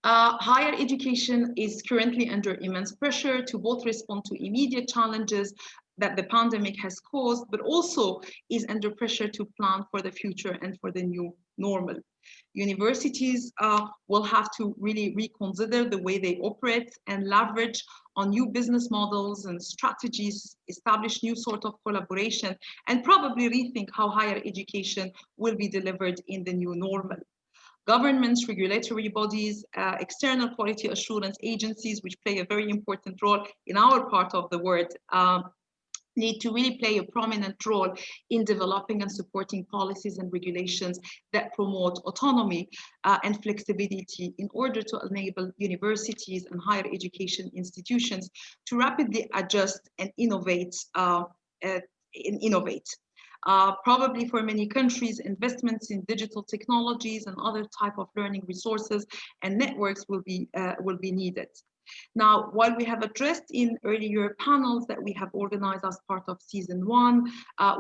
Higher education is currently under immense pressure to both respond to immediate challenges that the pandemic has caused, but also is under pressure to plan for the future and for the new normal. Universities will have to really reconsider the way they operate and leverage on new business models and strategies, establish new sort of collaboration, and probably rethink how higher education will be delivered in the new normal. Governments, regulatory bodies, external quality assurance agencies, which play a very important role in our part of the world, need to really play a prominent role in developing and supporting policies and regulations that promote autonomy and flexibility in order to enable universities and higher education institutions to rapidly adjust and innovate. Probably for many countries, investments in digital technologies and other type of learning resources and networks will be needed. Now, while we have addressed in earlier panels that we have organized as part of season 1,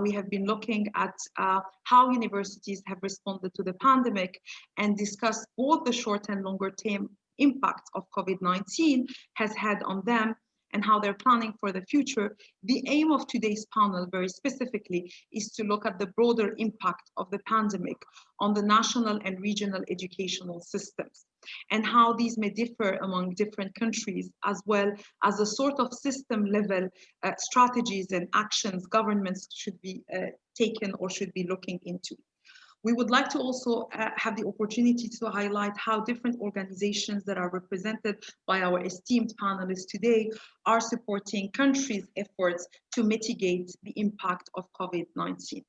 we have been looking at how universities have responded to the pandemic and discussed both the short and longer term impacts of COVID-19 has had on them and how they're planning for the future. The aim of today's panel very specifically is to look at the broader impact of the pandemic on the national and regional educational systems and how these may differ among different countries, as well as the sort of system level strategies and actions governments should be taken or should be looking into. We would like to also have the opportunity to highlight how different organizations that are represented by our esteemed panelists today are supporting countries' efforts to mitigate the impact of COVID-19.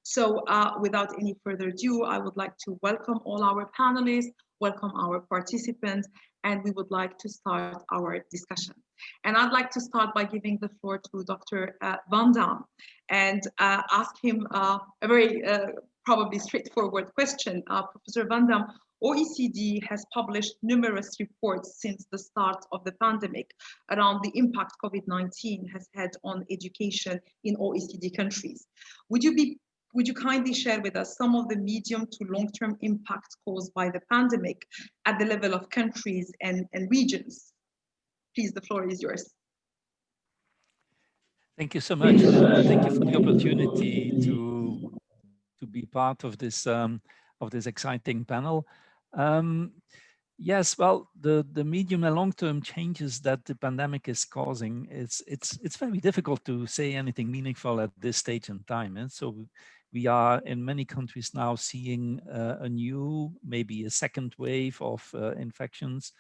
So without any further ado, I would like to welcome all our panelists, welcome our participants, and we would like to start our discussion. And I'd like to start by giving the floor to Dr. Van Dam and ask him a very probably straightforward question. Professor Van Dam, OECD has published numerous reports since the start of the pandemic around the impact COVID-19 has had on education in OECD countries. Would you kindly share with us some of the medium to long-term impacts caused by the pandemic at the level of countries and regions? Please, the floor is yours. Thank you so much. Thank you for the opportunity to be part of this exciting panel. Yes, well, the medium and long-term changes that the pandemic is causing, it's very difficult to say anything meaningful at this stage in time. And so we are in many countries now seeing a new, maybe a second wave of infections,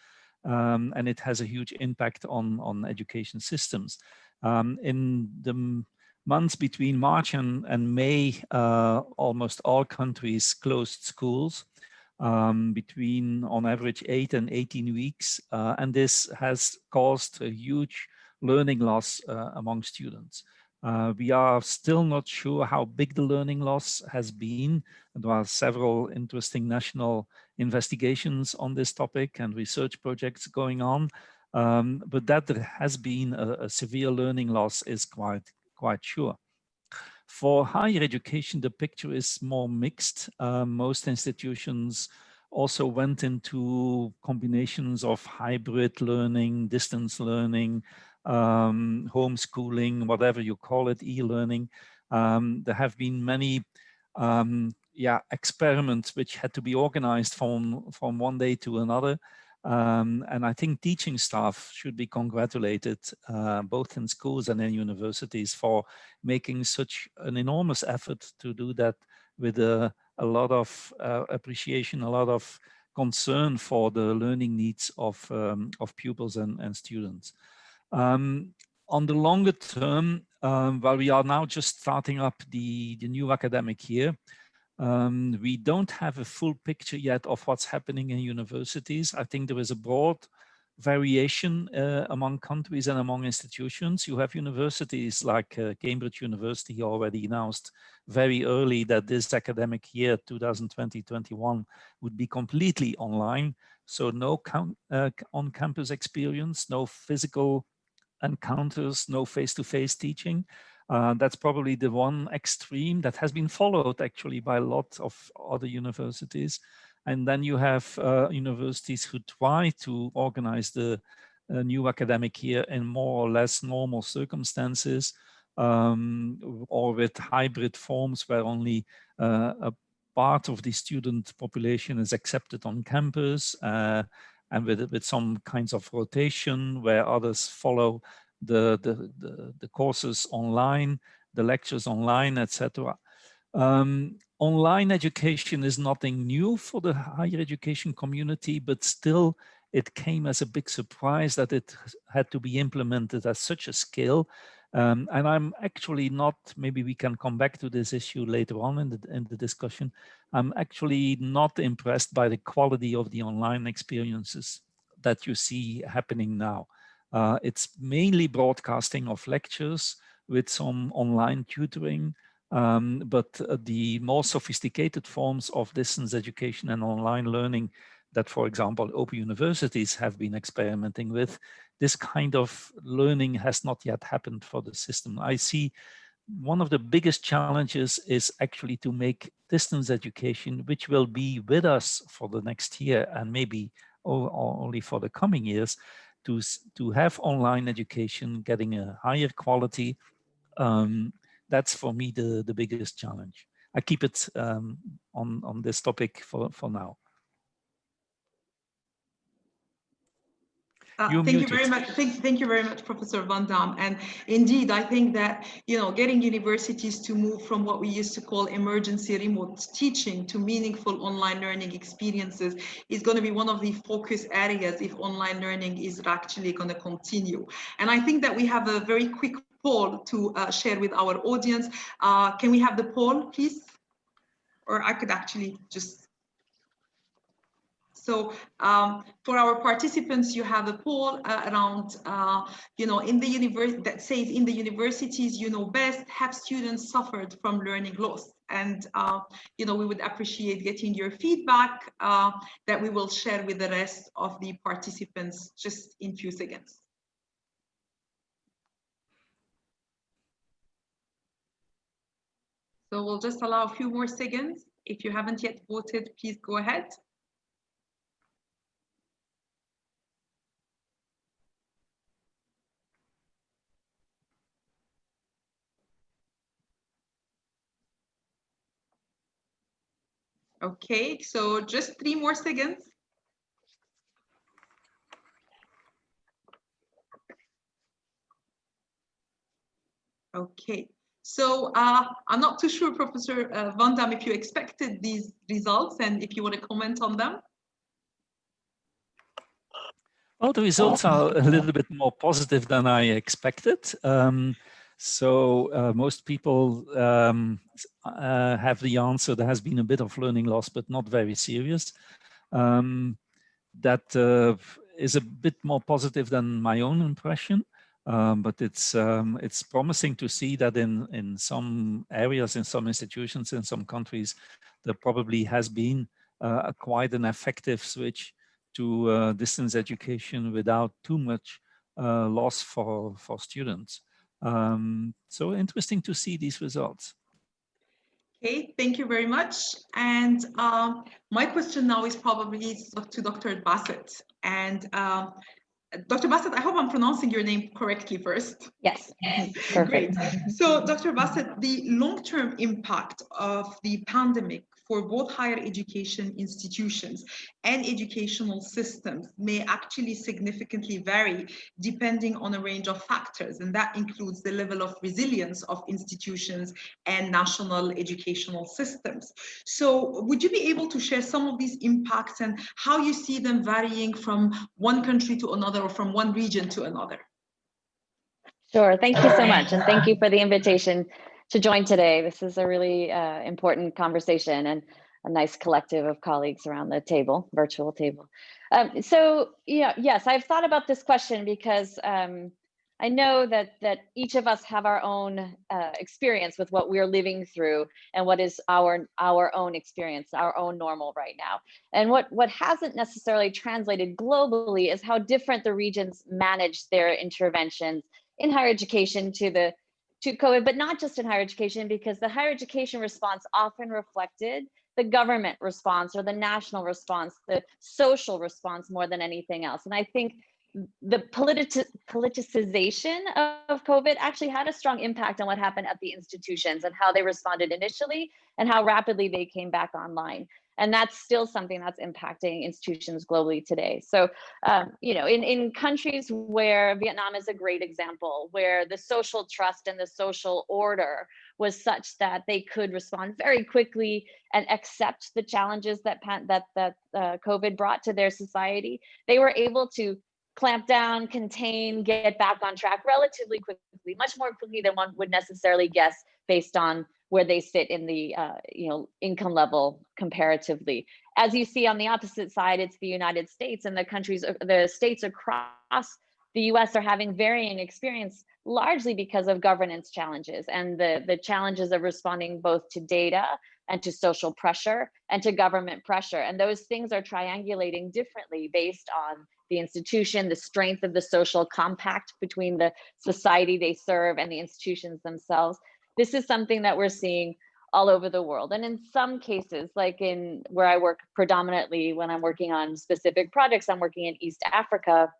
and it has a huge impact on education systems. In the months between March and May, almost all countries closed schools between, on average, 8 and 18 weeks. And this has caused a huge learning loss among students. We are still not sure how big the learning loss has been. There are several interesting national investigations on this topic and research projects going on. But that there has been a severe learning loss is quite sure. For higher education, the picture is more mixed. Most institutions also went into combinations of hybrid learning, distance learning, homeschooling, whatever you call it, e-learning. There have been many experiments which had to be organized from one day to another. And I think teaching staff should be congratulated, both in schools and in universities, for making such an enormous effort to do that with a lot of appreciation, a lot of concern for the learning needs of pupils and students. On the longer term, while we are now just starting up the new academic year, we don't have a full picture yet of what's happening in universities. I think there is a broad variation among countries and among institutions. You have universities like Cambridge University already announced very early that this academic year, 2020-21, would be completely online. So no on-campus experience, no physical encounters, no face-to-face teaching. That's probably the one extreme that has been followed actually by a lot of other universities. And then you have universities who try to organize the new academic year in more or less normal circumstances, or with hybrid forms where only a part of the student population is accepted on campus, and with some kinds of rotation where others follow the courses online, the lectures online, etc. Online education is nothing new for the higher education community, but still it came as a big surprise that it had to be implemented at such a scale. And I'm actually not, maybe we can come back to this issue later on in the discussion. I'm actually not impressed by the quality of the online experiences that you see happening now. It's mainly broadcasting of lectures with some online tutoring, but the more sophisticated forms of distance education and online learning that, for example, open universities have been experimenting with, this kind of learning has not yet happened for the system. I see one of the biggest challenges is actually to make distance education, which will be with us for the next year and maybe only for the coming years, to have online education getting a higher quality. That's for me the biggest challenge. I keep it on this topic for now. Thank you very much. Thank you very much, Professor Van Dam. And indeed, I think that, getting universities to move from what we used to call emergency remote teaching to meaningful online learning experiences is going to be one of the focus areas if online learning is actually going to continue. And I think that we have a very quick poll to share with our audience. Can we have the poll, please? Or I could actually just... So for our participants, you have a poll around, in the university that says, in the universities you know best, have students suffered from learning loss? And, we would appreciate getting your feedback that we will share with the rest of the participants just in a few seconds. So we'll just allow a few more seconds. If you haven't yet voted, please go ahead. Okay, so just 3 more seconds. Okay, so I'm not too sure, Professor Van Dam, if you expected these results and if you want to comment on them. Well, the results are a little bit more positive than I expected. So most people have the answer. There has been a bit of learning loss, but not very serious. That is a bit more positive than my own impression. But it's promising to see that in some areas, in some institutions, in some countries, there probably has been quite an effective switch to distance education without too much loss for students. So interesting to see these results. Okay, thank you very much. And my question now is probably to Dr. Bassett. And Dr. Bassett, I hope I'm pronouncing your name correctly first. Yes, perfect. Great. So, Dr. Bassett, the long-term impact of the pandemic for both higher education institutions and educational systems may actually significantly vary depending on a range of factors, and that includes the level of resilience of institutions and national educational systems. So would you be able to share some of these impacts and how you see them varying from one country to another or from one region to another? Sure, thank you so much. And thank you for the invitation to join today. This is a really important conversation and a nice collective of colleagues around the table, virtual table. So yes, I've thought about this question because I know that each of us have our own experience with what we're living through and what is our own experience, our own normal right now. And what hasn't necessarily translated globally is how different the regions manage their interventions in higher education to COVID, but not just in higher education, because the higher education response often reflected the government response or the national response, the social response more than anything else. And I think the politicization of COVID actually had a strong impact on what happened at the institutions and how they responded initially and how rapidly they came back online. And that's still something that's impacting institutions globally today. So, you know, in countries where Vietnam is a great example, where the social trust and the social order was such that they could respond very quickly and accept the challenges that COVID brought to their society, they were able to clamp down, contain, get back on track relatively quickly, much more quickly than one would necessarily guess based on where they sit in the you know, income level comparatively. As you see on the opposite side, it's the United States, and the states across the US are having varying experience, largely because of governance challenges and the challenges of responding both to data and to social pressure and to government pressure. And those things are triangulating differently based on the institution, the strength of the social compact between the society they serve and the institutions themselves. This is something that we're seeing all over the world. And in some cases, like in where I work predominantly, when I'm working on specific projects, I'm working in East Africa.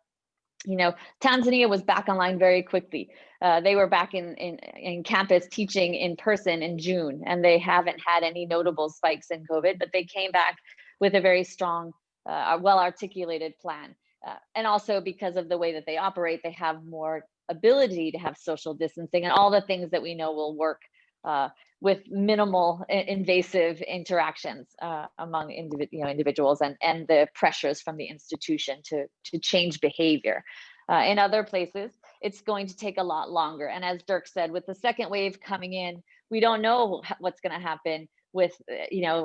You know, Tanzania was back online very quickly. They were back in campus teaching in person in June, and they haven't had any notable spikes in COVID, but they came back with a very strong, well-articulated plan. And also because of the way that they operate, they have more ability to have social distancing and all the things that we know will work with minimal invasive interactions among individuals and the pressures from the institution to change behavior. In other places, it's going to take a lot longer. And as Dirk said, with the second wave coming in, we don't know what's going to happen with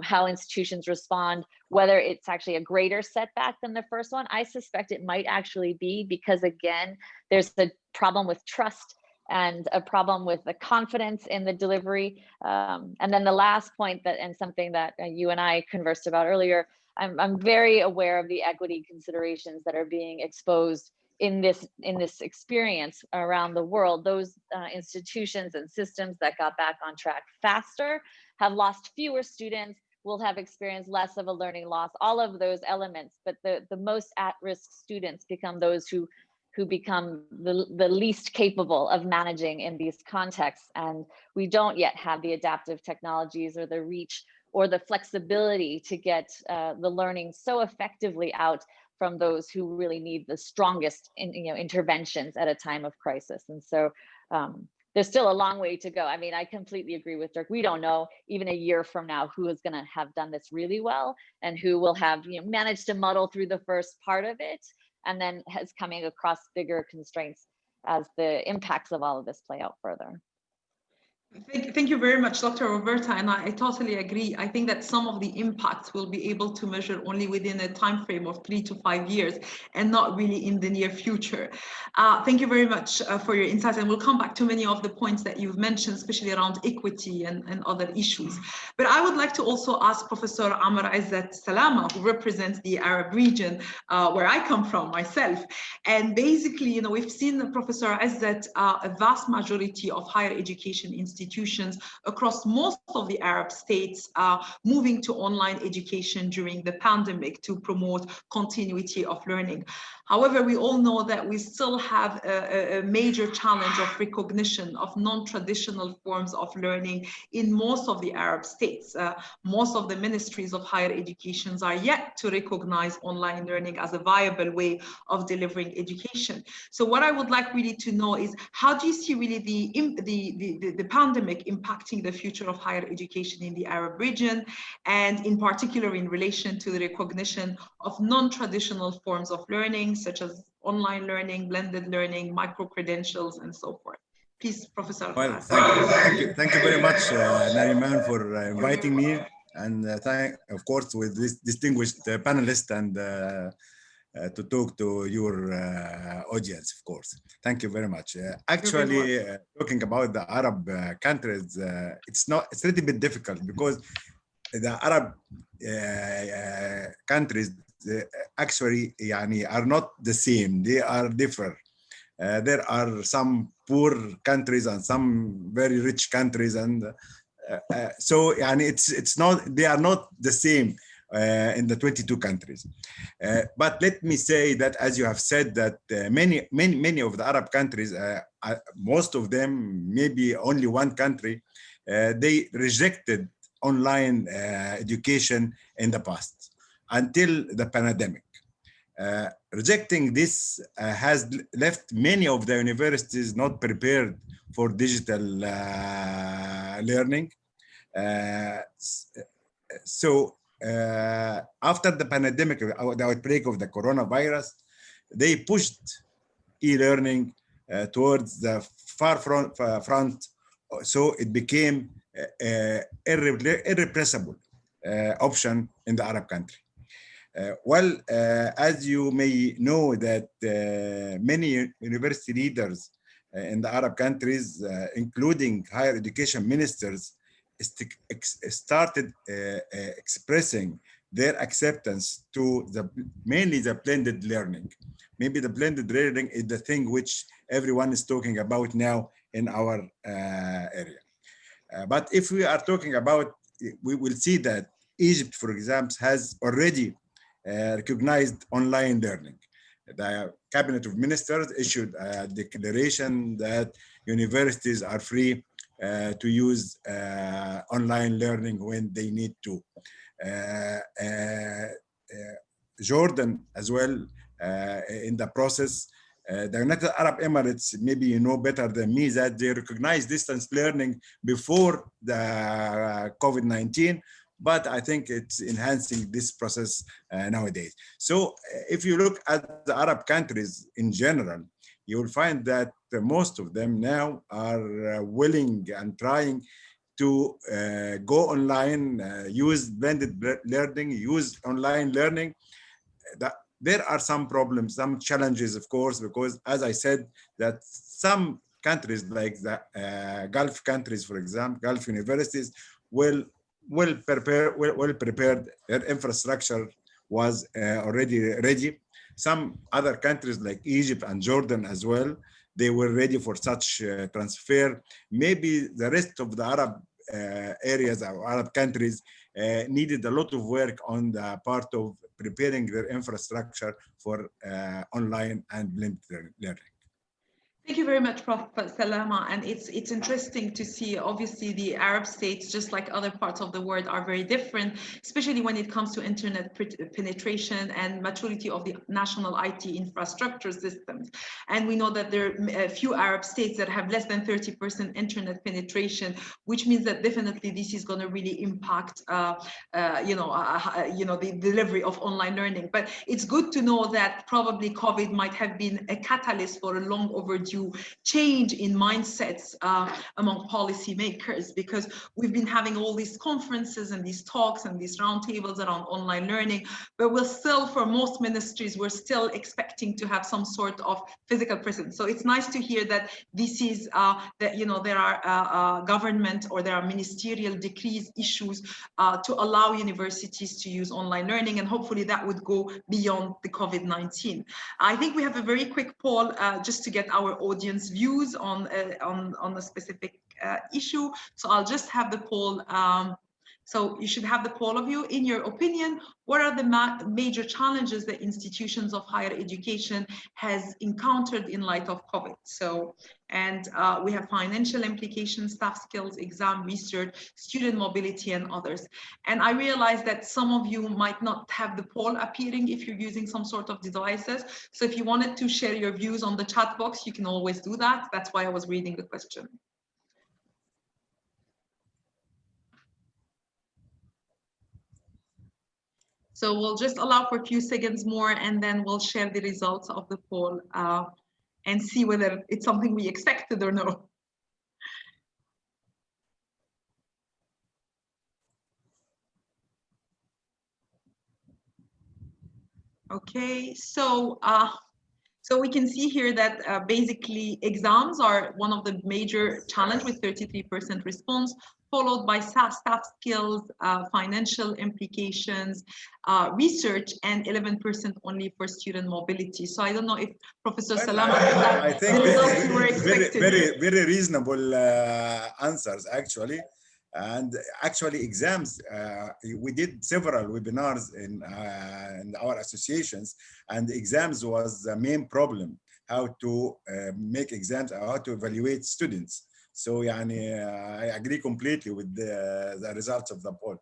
how institutions respond, whether it's actually a greater setback than the first one. I suspect it might actually be, because again, there's the problem with trust and a problem with the confidence in the delivery. And then the last point and something that you and I conversed about earlier, I'm very aware of the equity considerations that are being exposed in this experience around the world. Those institutions and systems that got back on track faster have lost fewer students, will have experienced less of a learning loss, all of those elements. But the most at-risk students become those who become the least capable of managing in these contexts. And we don't yet have the adaptive technologies or the reach or the flexibility to get the learning so effectively out from those who really need the strongest interventions at a time of crisis. And so there's still a long way to go. I mean, I completely agree with Dirk. We don't know even a year from now who is going to have done this really well and who will have managed to muddle through the first part of it and then is coming across bigger constraints as the impacts of all of this play out further. Thank you very much, Dr. Roberta, and I totally agree. I think that some of the impacts we'll be able to measure only within a time frame of 3 to 5 years and not really in the near future. Thank you very much for your insights, and we'll come back to many of the points that you've mentioned, especially around equity and other issues. But I would like to also ask Professor Amr Izzat Salama, who represents the Arab region, where I come from myself. And basically, we've seen, Professor Izzat, a vast majority of higher education institutions across most of the Arab states moving to online education during the pandemic to promote continuity of learning. However, we all know that we still have a major challenge of recognition of non-traditional forms of learning in most of the Arab states. Most of the ministries of higher education are yet to recognize online learning as a viable way of delivering education. So what I would like really to know is, how do you see really the pandemic impacting the future of higher education in the Arab region, and in particular in relation to the recognition of non-traditional forms of learning, such as online learning, blended learning, micro-credentials, and so forth? Please, Professor. Well, thank you very much, Nariman, for inviting me, and of course, with this distinguished panelist and to talk to your audience, of course. Thank you very much. Actually, talking about the Arab countries, it's a little bit difficult because the Arab countries actually are not the same. They are different. There are some poor countries and some very rich countries, and So and it's not, they are not the same in the 22 countries. But let me say that, as you have said, that many of the Arab countries, most of them, maybe only one country, they rejected online education in the past until the pandemic. Rejecting this has left many of the universities not prepared for digital learning. So after the pandemic, the outbreak of the coronavirus, they pushed e-learning towards the far front, so it became irreplaceable option in the Arab country. Well, as you may know, that many university leaders in the Arab countries, including higher education ministers, started expressing their acceptance to mainly the blended learning. Maybe the blended learning is the thing which everyone is talking about now in our area. But if we are talking about, we will see that Egypt, for example, has already recognized online learning. The Cabinet of Ministers issued a declaration that universities are free to use online learning when they need to. Jordan as well in the process. The United Arab Emirates, maybe you know better than me, that they recognized distance learning before the COVID-19, but I think it's enhancing this process nowadays. So if you look at the Arab countries in general, you will find that most of them now are willing and trying to go online, use blended learning, use online learning. There are some problems, some challenges, of course, because as I said, that some countries like the Gulf countries, for example, Gulf universities, well prepared, their infrastructure was already ready. Some other countries like Egypt and Jordan as well, they were ready for such transfer. Maybe the rest of the Arab areas or Arab countries needed a lot of work on the part of preparing their infrastructure for online and blended learning. Thank you very much, Prof. Salama. And it's interesting to see, obviously, the Arab states, just like other parts of the world, are very different, especially when it comes to internet penetration and maturity of the national IT infrastructure systems. And we know that there are a few Arab states that have less than 30% internet penetration, which means that definitely this is going to really impact, the delivery of online learning. But it's good to know that probably COVID might have been a catalyst for a long overdue change in mindsets among policymakers, because we've been having all these conferences and these talks and these roundtables around online learning, but we're still, for most ministries, we're still expecting to have some sort of physical presence. So it's nice to hear that this is that there are government or there are ministerial decrees issues to allow universities to use online learning, and hopefully that would go beyond the COVID-19. I think we have a very quick poll just to get our audience views on a specific issue. So I'll just have the poll. So you should have the poll of you. In your opinion, what are the major challenges that institutions of higher education has encountered in light of COVID? So, and we have financial implications, staff skills, exam research, student mobility, and others. And I realize that some of you might not have the poll appearing if you're using some sort of devices. So if you wanted to share your views on the chat box, you can always do that. That's why I was reading the question. So we'll just allow for a few seconds more, and then we'll share the results of the poll and see whether it's something we expected or no. Okay, so we can see here that basically exams are one of the major challenges with 33% response, followed by staff skills, financial implications, research, and 11% only for student mobility. So I don't know if Professor Salama, I think this is very reasonable answers, actually. And actually exams, we did several webinars in our associations, and exams was the main problem, how to make exams, how to evaluate students. So I agree completely with the results of the poll.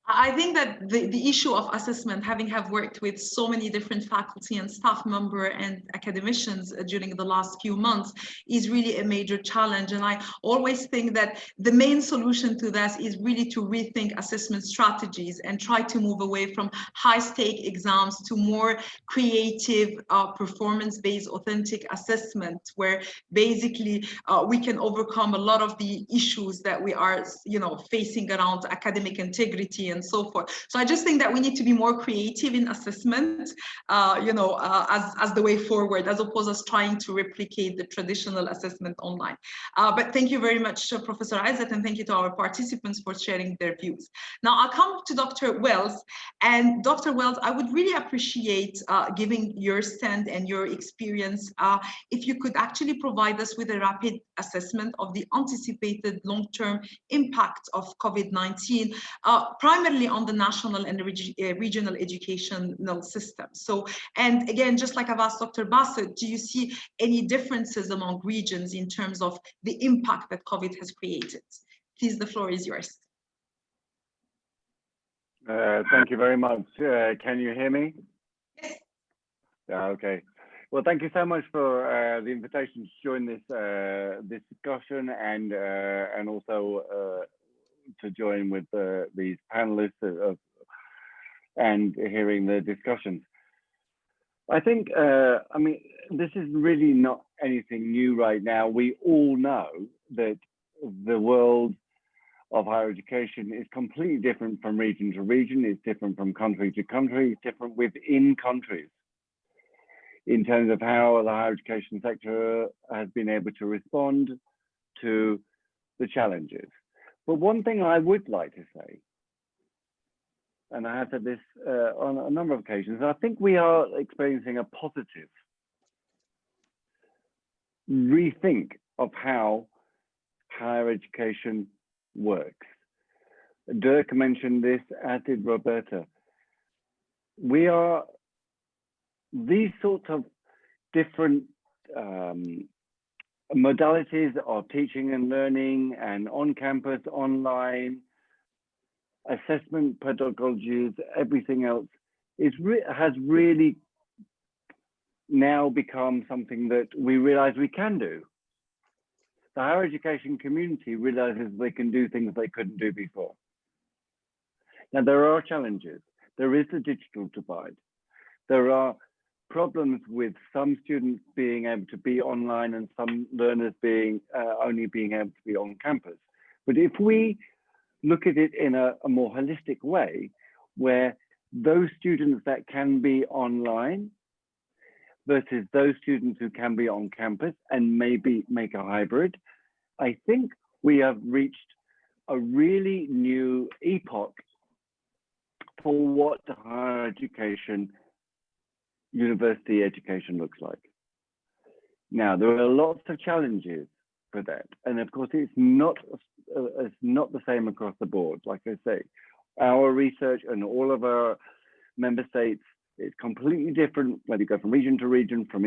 I think that the issue of assessment, having worked with so many different faculty and staff member and academicians during the last few months, is really a major challenge. And I always think that the main solution to this is really to rethink assessment strategies and try to move away from high-stake exams to more creative, performance-based, authentic assessment, where basically we can overcome a lot of the issues that we are, facing around academic integrity and so forth. So I just think that we need to be more creative in assessment, as the way forward, as opposed to trying to replicate the traditional assessment online. But thank you very much, Professor Izzat, and thank you to our participants for sharing their views. Now I'll come to Dr. Wells. And Dr. Wells, I would really appreciate giving your stand and your experience, if you could actually provide us with a rapid assessment of the anticipated long-term impact of COVID-19, primarily on the national and regional educational system. So, and again, just like I've asked Dr. Bassett, do you see any differences among regions in terms of the impact that COVID has created? Please, the floor is yours. Thank you very much. Can you hear me? Yes. Okay. Well, thank you so much for the invitation to join this discussion, and also to join with these panelists and hearing the discussions. I think, this is really not anything new right now. We all know that the world of higher education is completely different from region to region. It's different from country to country. It's different within countries in terms of how the higher education sector has been able to respond to the challenges. But one thing I would like to say, and I have said this on a number of occasions, I think we are experiencing a positive rethink of how higher education works. Dirk mentioned this, as did Roberta. These sorts of different modalities of teaching and learning and on-campus, online, assessment pedagogies, everything else has really now become something that we realize we can do. The higher education community realizes they can do things they couldn't do before. Now, there are challenges. There is a digital divide. There are problems with some students being able to be online and some learners only being able to be on campus. But if we look at it in a more holistic way, where those students that can be online versus those students who can be on campus and maybe make a hybrid, I think we have reached a really new epoch for what higher education, university education looks like. Now, there are lots of challenges for that. And of course, it's not the same across the board. Like I say, our research and all of our member states, it's completely different whether you go from region to region, from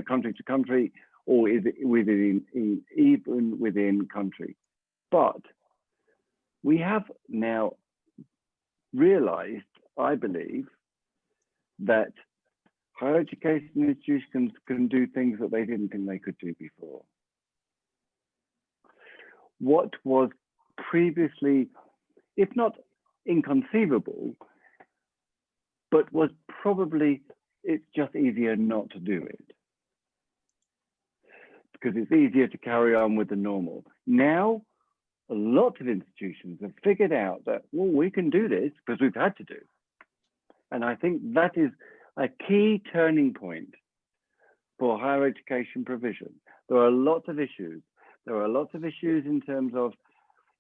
country to country, or is it even within country. But we have now realized, I believe, that higher education institutions can do things that they didn't think they could do before. What was previously, if not inconceivable, but was probably, it's just easier not to do it, because it's easier to carry on with the normal. Now, a lot of institutions have figured out that, well, we can do this because we've had to do. And I think that is a key turning point for higher education provision. There are lots of issues. There are lots of issues in terms of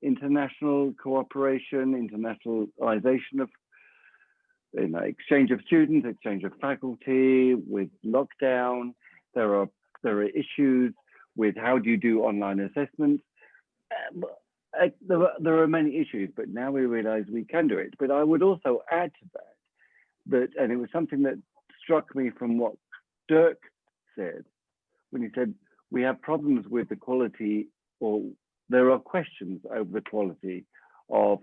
international cooperation, internationalization of exchange of students, exchange of faculty, with lockdown. There are issues with how do you do online assessments. there are many issues, but now we realize we can do it. But I would also add to that, and it was something that struck me from what Dirk said, when he said, we have problems with the quality, or there are questions over the quality of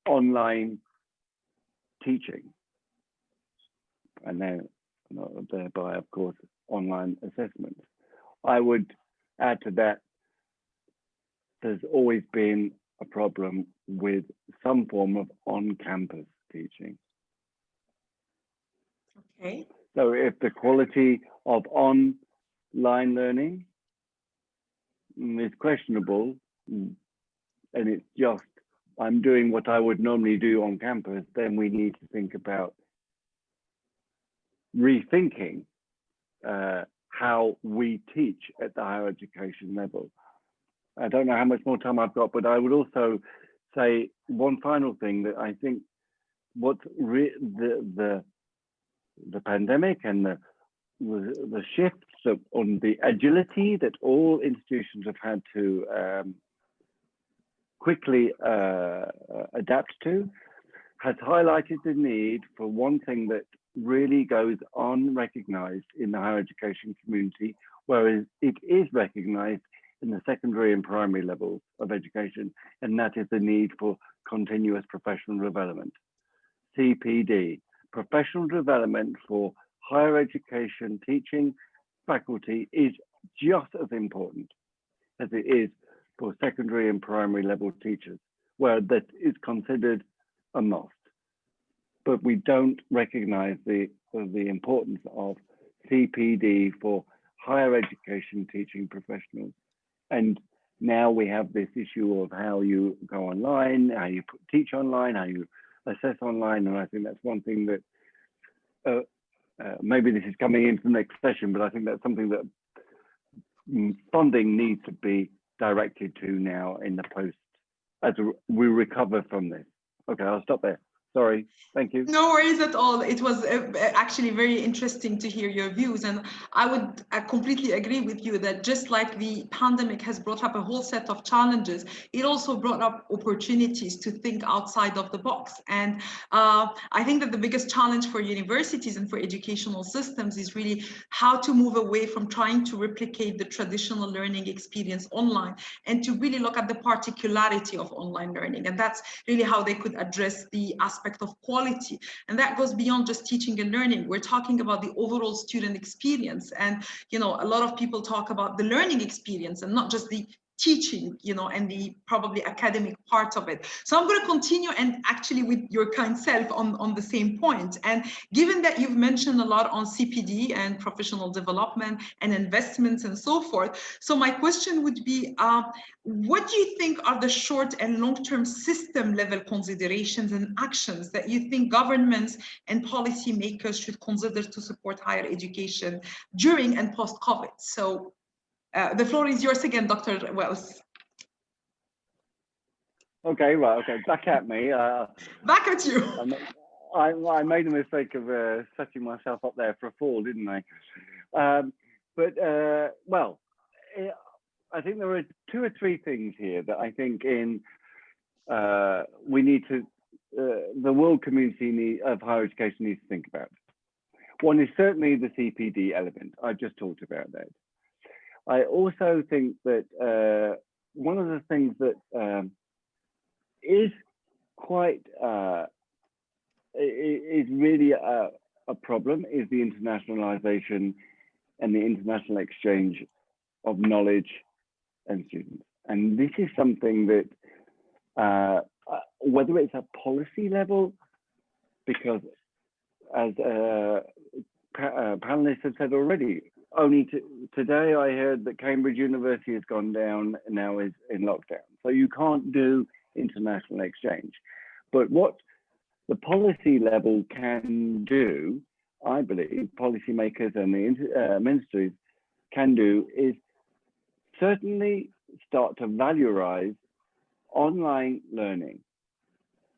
online teaching. And then thereby, of course, online assessments. I would add to that, there's always been a problem with some form of on-campus teaching. Okay. So if the quality of online learning is questionable, and it's just, I'm doing what I would normally do on campus, then we need to think about rethinking how we teach at the higher education level. I don't know how much more time I've got, but I would also say one final thing, that I think what the pandemic and the shifts on the agility that all institutions have had to quickly adapt to has highlighted the need for one thing that really goes unrecognized in the higher education community, whereas it is recognized in the secondary and primary levels of education, and that is the need for continuous professional development. CPD, professional development for higher education teaching faculty, is just as important as it is for secondary and primary level teachers, where that is considered a must. But we don't recognize the importance of CPD for higher education teaching professionals. And now we have this issue of how you go online, how you teach online, how you assess online. And I think that's one thing that maybe this is coming into the next session, but I think that's something that funding needs to be directed to now in the post as we recover from this. Okay, I'll stop there. Sorry, thank you. No worries at all. It was actually very interesting to hear your views. And I would completely agree with you that just like the pandemic has brought up a whole set of challenges, it also brought up opportunities to think outside of the box. And I think that the biggest challenge for universities and for educational systems is really how to move away from trying to replicate the traditional learning experience online and to really look at the particularity of online learning. And that's really how they could address the aspect of quality, and that goes beyond just teaching and learning. We're talking about the overall student experience, and a lot of people talk about the learning experience and not just the teaching, and the probably academic part of it. So I'm going to continue, and actually with your kind self on the same point. And given that you've mentioned a lot on CPD and professional development and investments and so forth, so my question would be, what do you think are the short and long-term system level considerations and actions that you think governments and policymakers should consider to support higher education during and post-COVID? So the floor is yours again, Dr. Wells. Okay, right, okay, back at me. Back at you. I made a mistake of setting myself up there for a fall, didn't I? Well, I think there are 2 or 3 things here that I think we need to, the world community of higher education needs to think about. One is certainly the CPD element. I just talked about that. I also think that one of the things that is quite is really a problem is the internationalization and the international exchange of knowledge and students. And this is something that whether it's a policy level, because as panelists have said already, only today I heard that Cambridge University has gone down and now is in lockdown. So you can't do international exchange. But what the policy level can do, I believe, policymakers and the ministries can do, is certainly start to valorize online learning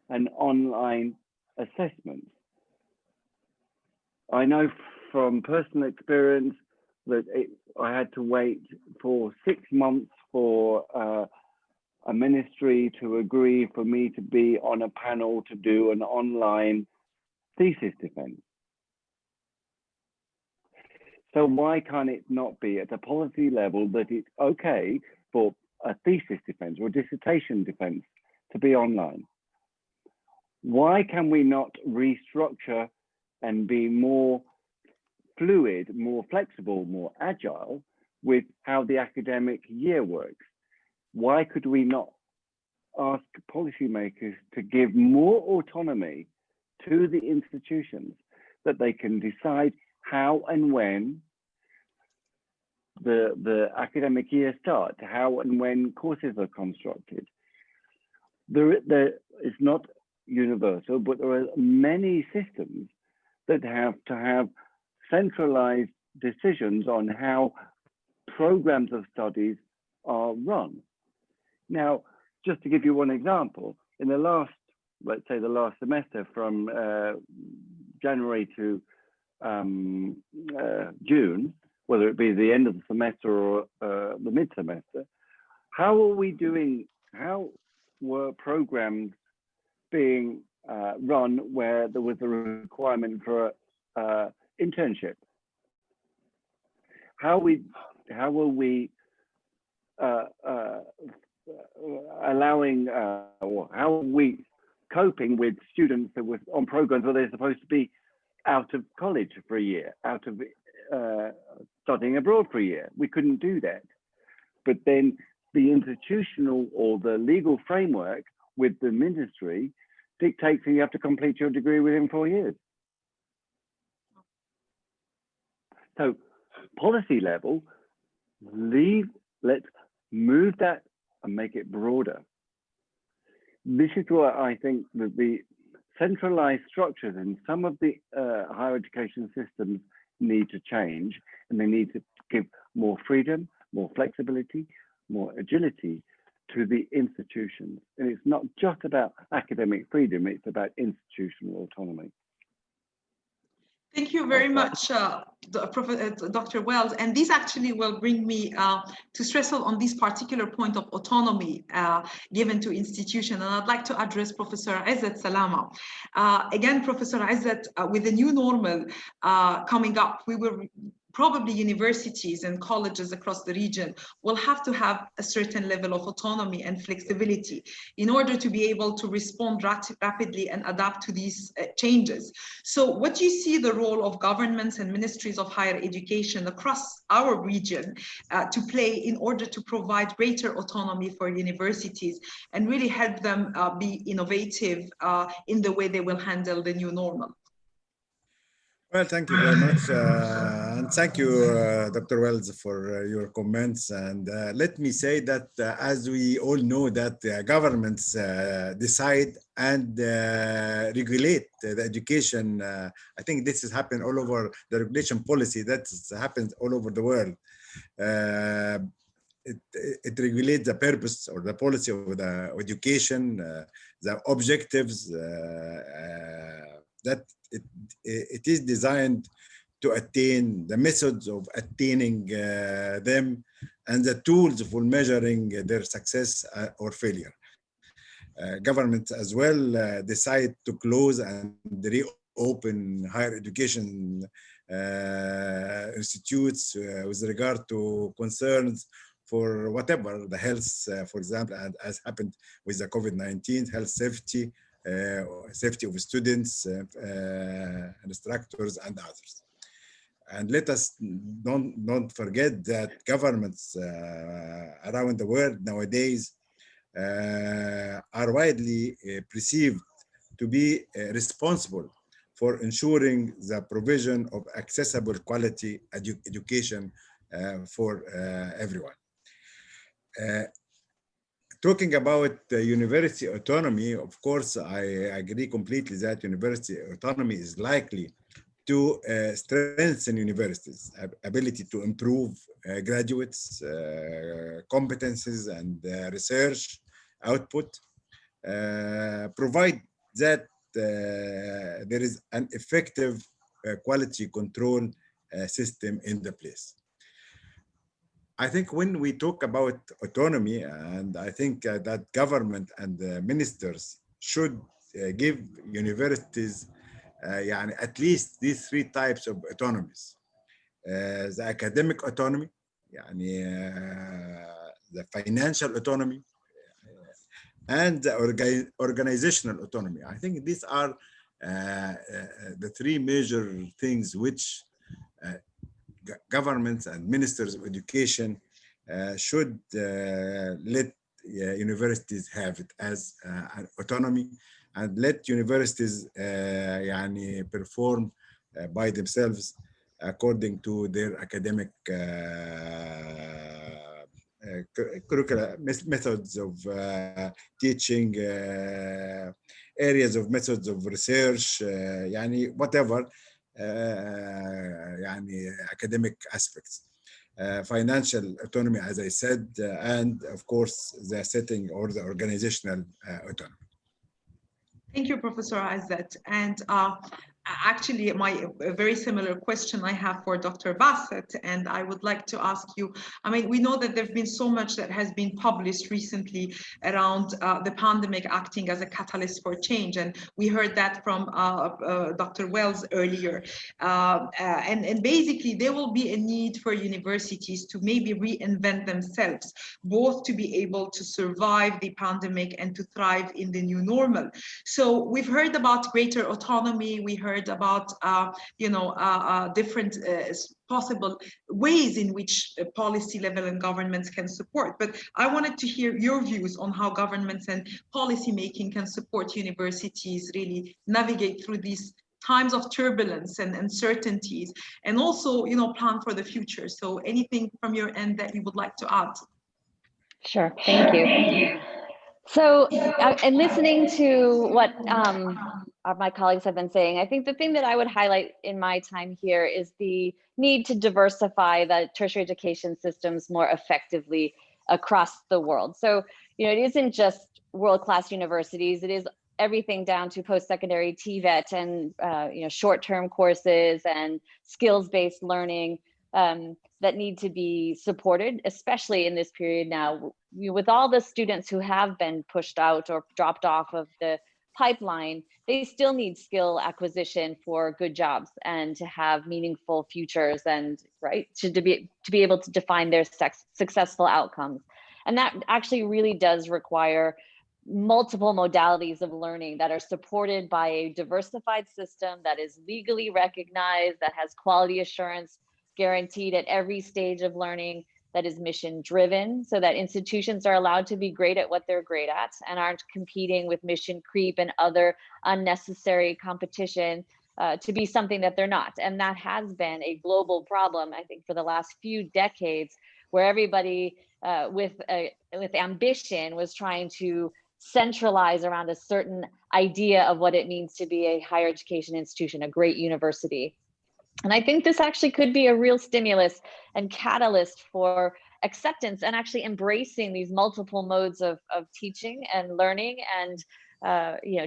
and online assessments. I know from personal experience that I had to wait for 6 months for a ministry to agree for me to be on a panel to do an online thesis defense. So why can't it not be at a policy level that it's okay for a thesis defense or a dissertation defense to be online? Why can we not restructure and be more fluid, more flexible, more agile with how the academic year works? Why could we not ask policymakers to give more autonomy to the institutions that they can decide how and when the academic year starts, how and when courses are constructed? It's not universal, but there are many systems that have to have centralized decisions on how programs of studies are run. Now, just to give you one example, in the last, let's say the last semester from January to June, whether it be the end of the semester or the mid-semester, how were programs being run where there was a requirement for internship? How were we allowing, or how are we coping with students that were on programs where they're supposed to be out of college for a year, out of studying abroad for a year? We couldn't do that. But then the institutional or the legal framework with the ministry dictates that you have to complete your degree within 4 years. So policy level, let's move that and make it broader. This is why I think that the centralized structures in some of the higher education systems need to change, and they need to give more freedom, more flexibility, more agility to the institutions. And it's not just about academic freedom, it's about institutional autonomy. Thank you very much, Dr. Wells. And this actually will bring me to stress on this particular point of autonomy given to institutions. And I'd like to address Professor Izzat Salama. Again, Professor Izzat, with the new normal coming up, we will probably universities and colleges across the region will have to have a certain level of autonomy and flexibility in order to be able to respond rapidly and adapt to these changes. So what do you see the role of governments and ministries of higher education across our region to play in order to provide greater autonomy for universities and really help them be innovative in the way they will handle the new normal? Well, thank you very much. And thank you, Dr. Wells, for your comments. And let me say that as we all know that governments decide and regulate the education, I think this has happened all over the regulation policy that happens all over the world. It regulates the purpose or the policy of the education, the objectives, that it is designed to attain, the methods of attaining them, and the tools for measuring their success or failure. Governments as well decide to close and reopen higher education institutes with regard to concerns for whatever, the health, for example, and as happened with the COVID-19, health safety, safety of students, instructors, and others. And let us don't forget that governments around the world nowadays are widely perceived to be responsible for ensuring the provision of accessible quality education for everyone. Talking about university autonomy, of course, I agree completely that university autonomy is likely to strengthen universities' ability to improve graduates' competencies and research output, provide that there is an effective quality control system in the place. I think when we talk about autonomy, and I think that government and ministers should give universities at least these three types of autonomies. The academic autonomy, the financial autonomy, and the organizational autonomy. I think these are the three major things which governments and ministers of education should let universities have it as an autonomy, and let universities perform by themselves according to their academic curricula, methods of teaching, areas of methods of research, whatever academic aspects. Financial autonomy, as I said, and of course the setting or the organizational autonomy. Thank you, Professor Izzat. And actually, a very similar question I have for Dr. Bassett, and I would like to ask you, I mean, we know that there's been so much that has been published recently around the pandemic acting as a catalyst for change, and we heard that from Dr. Wells earlier. And basically, there will be a need for universities to maybe reinvent themselves, both to be able to survive the pandemic and to thrive in the new normal. So we've heard about greater autonomy. We heard about different possible ways in which policy level and governments can support. But I wanted to hear your views on how governments and policy making can support universities really navigate through these times of turbulence and uncertainties, and also plan for the future. So anything from your end that you would like to add? Sure, thank you. So, and listening to what my colleagues have been saying, I think the thing that I would highlight in my time here is the need to diversify the tertiary education systems more effectively across the world. So, it isn't just world-class universities, it is everything down to post-secondary TVET and short-term courses and skills-based learning that need to be supported, especially in this period now, with all the students who have been pushed out or dropped off of the pipeline. They still need skill acquisition for good jobs and to have meaningful futures, and to be able to define their successful outcomes. And that actually really does require multiple modalities of learning that are supported by a diversified system that is legally recognized, that has quality assurance guaranteed at every stage of learning, that is mission driven, so that institutions are allowed to be great at what they're great at and aren't competing with mission creep and other unnecessary competition to be something that they're not. And that has been a global problem, I think, for the last few decades, where everybody with ambition was trying to centralize around a certain idea of what it means to be a higher education institution, a great university. And I think this actually could be a real stimulus and catalyst for acceptance and actually embracing these multiple modes of teaching and learning and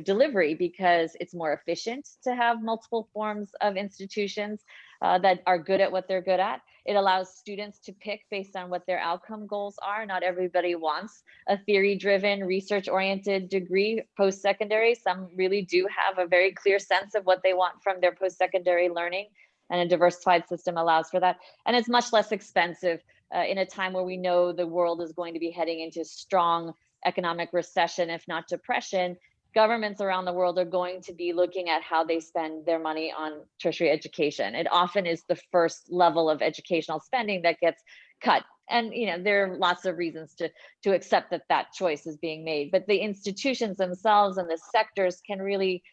delivery, because it's more efficient to have multiple forms of institutions that are good at what they're good at. It allows students to pick based on what their outcome goals are. Not everybody wants a theory-driven, research-oriented degree post-secondary. Some really do have a very clear sense of what they want from their post-secondary learning, and a diversified system allows for that. And it's much less expensive in a time where we know the world is going to be heading into strong economic recession, if not depression. Governments around the world are going to be looking at how they spend their money on tertiary education. It often is the first level of educational spending that gets cut. And there are lots of reasons to accept that choice is being made. But the institutions themselves and the sectors can really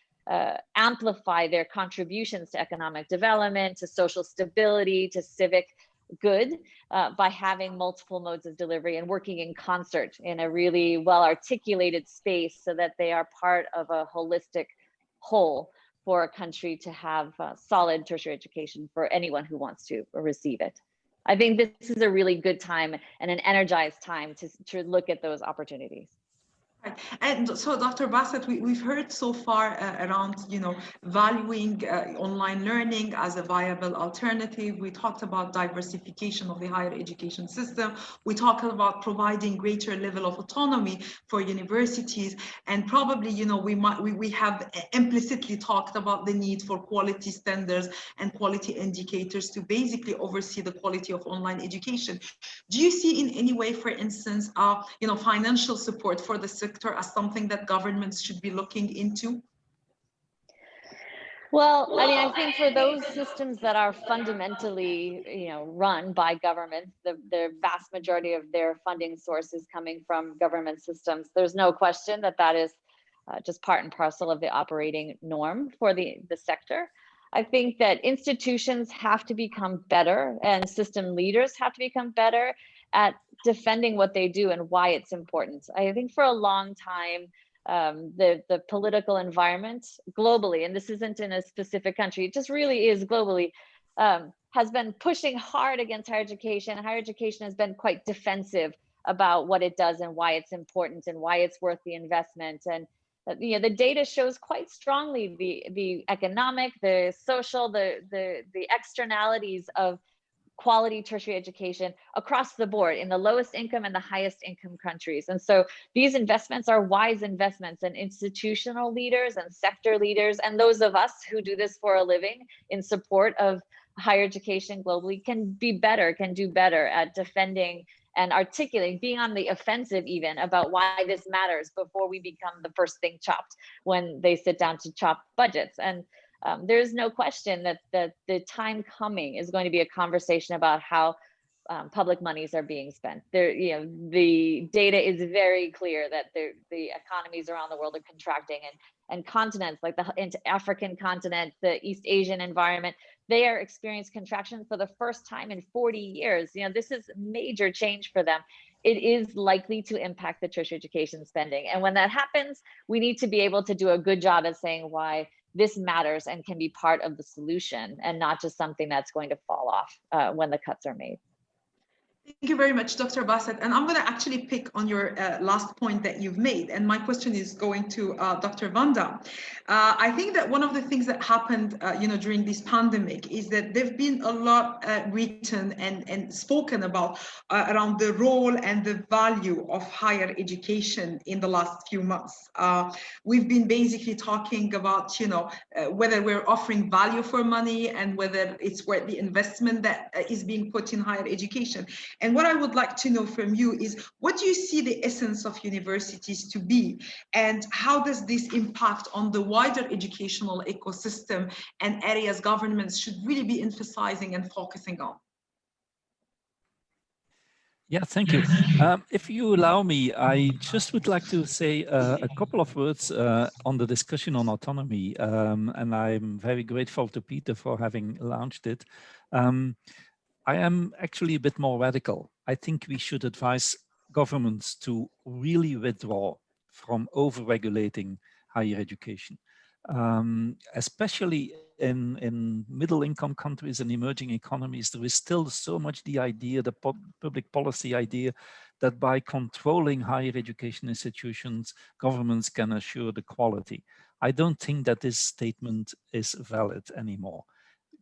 amplify their contributions to economic development, to social stability, to civic good by having multiple modes of delivery and working in concert in a really well-articulated space, so that they are part of a holistic whole for a country to have solid tertiary education for anyone who wants to receive it. I think this is a really good time and an energized time to look at those opportunities. Right. And so, Dr. Bassett, we've heard so far around, valuing online learning as a viable alternative. We talked about diversification of the higher education system. We talked about providing greater level of autonomy for universities, and probably, we have implicitly talked about the need for quality standards and quality indicators to basically oversee the quality of online education. Do you see in any way, for instance, financial support for the sector as something that governments should be looking into? Well, I mean, I think for those systems that are fundamentally, run by governments, the vast majority of their funding sources coming from government systems, there's no question that that is just part and parcel of the operating norm for the sector. I think that institutions have to become better and system leaders have to become better at defending what they do and why it's important. I think for a long time, the political environment globally, and this isn't in a specific country, it just really is globally, has been pushing hard against higher education. Higher education has been quite defensive about what it does and why it's important and why it's worth the investment. And the data shows quite strongly the economic, the social, the externalities of quality tertiary education across the board in the lowest income and the highest income countries. And so these investments are wise investments, and institutional leaders and sector leaders and those of us who do this for a living in support of higher education globally can do better at defending and articulating, being on the offensive even about why this matters before we become the first thing chopped when they sit down to chop budgets. And there's no question that the time coming is going to be a conversation about how public monies are being spent. The data is very clear that the economies around the world are contracting, and continents like the African continent, the East Asian environment, they are experiencing contraction for the first time in 40 years. This is major change for them. It is likely to impact the tertiary education spending. And when that happens, we need to be able to do a good job at saying why this matters and can be part of the solution and not just something that's going to fall off when the cuts are made. Thank you very much, Dr. Bassett. And I'm going to actually pick on your last point that you've made. And my question is going to Dr. Vanda. I think that one of the things that happened, during this pandemic is that there've been a lot written and spoken about around the role and the value of higher education in the last few months. We've been basically talking about, whether we're offering value for money and whether it's worth the investment that is being put in higher education. And what I would like to know from you is, what do you see the essence of universities to be? And how does this impact on the wider educational ecosystem and areas governments should really be emphasizing and focusing on? Yeah, thank you. If you allow me, I just would like to say a couple of words on the discussion on autonomy. And I'm very grateful to Peter for having launched it. I am actually a bit more radical. I think we should advise governments to really withdraw from over-regulating higher education, especially in middle-income countries and emerging economies. There is still so much the idea, the public policy idea, that by controlling higher education institutions, governments can assure the quality. I don't think that this statement is valid anymore.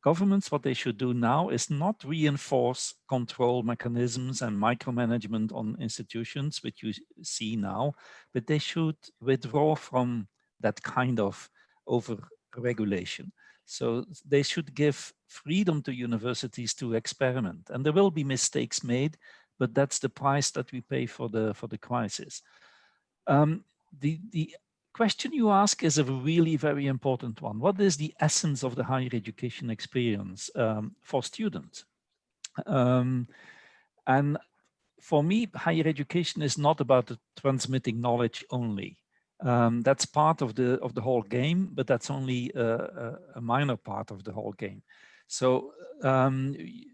Governments, what they should do now is not reinforce control mechanisms and micromanagement on institutions, which you see now, but they should withdraw from that kind of over-regulation. So they should give freedom to universities to experiment. And there will be mistakes made, but that's the price that we pay for the crisis. The question you ask is a really very important one. What is the essence of the higher education experience for students? And for me, higher education is not about transmitting knowledge only. That's part of the whole game, but that's only a minor part of the whole game. So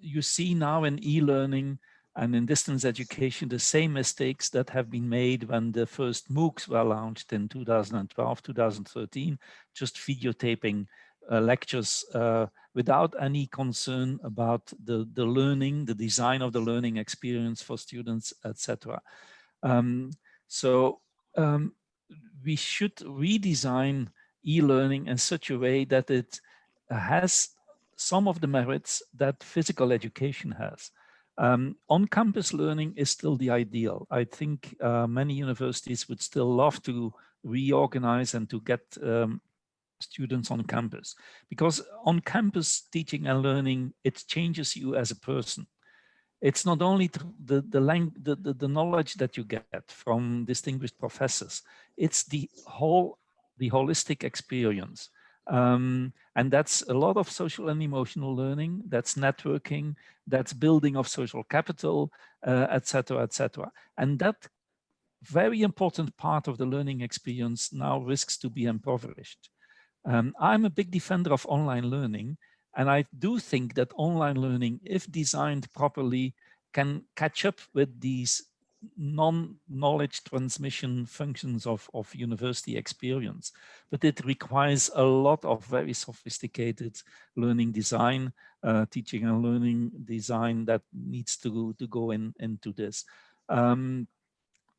you see now in e-learning and in distance education, the same mistakes that have been made when the first MOOCs were launched in 2012, 2013, just videotaping lectures without any concern about the learning, the design of the learning experience for students, etc. So we should redesign e-learning in such a way that it has some of the merits that physical education has. On-campus learning is still the ideal. I think many universities would still love to reorganize and to get students on campus, because on campus teaching and learning, it changes you as a person. It's not only the knowledge that you get from distinguished professors, it's the holistic experience. And that's a lot of social and emotional learning, that's networking, that's building of social capital, et cetera, et cetera. And that very important part of the learning experience now risks to be impoverished. I'm a big defender of online learning, and I do think that online learning, if designed properly, can catch up with these non-knowledge transmission functions of university experience. But it requires a lot of very sophisticated learning design, teaching and learning design that needs to go into this.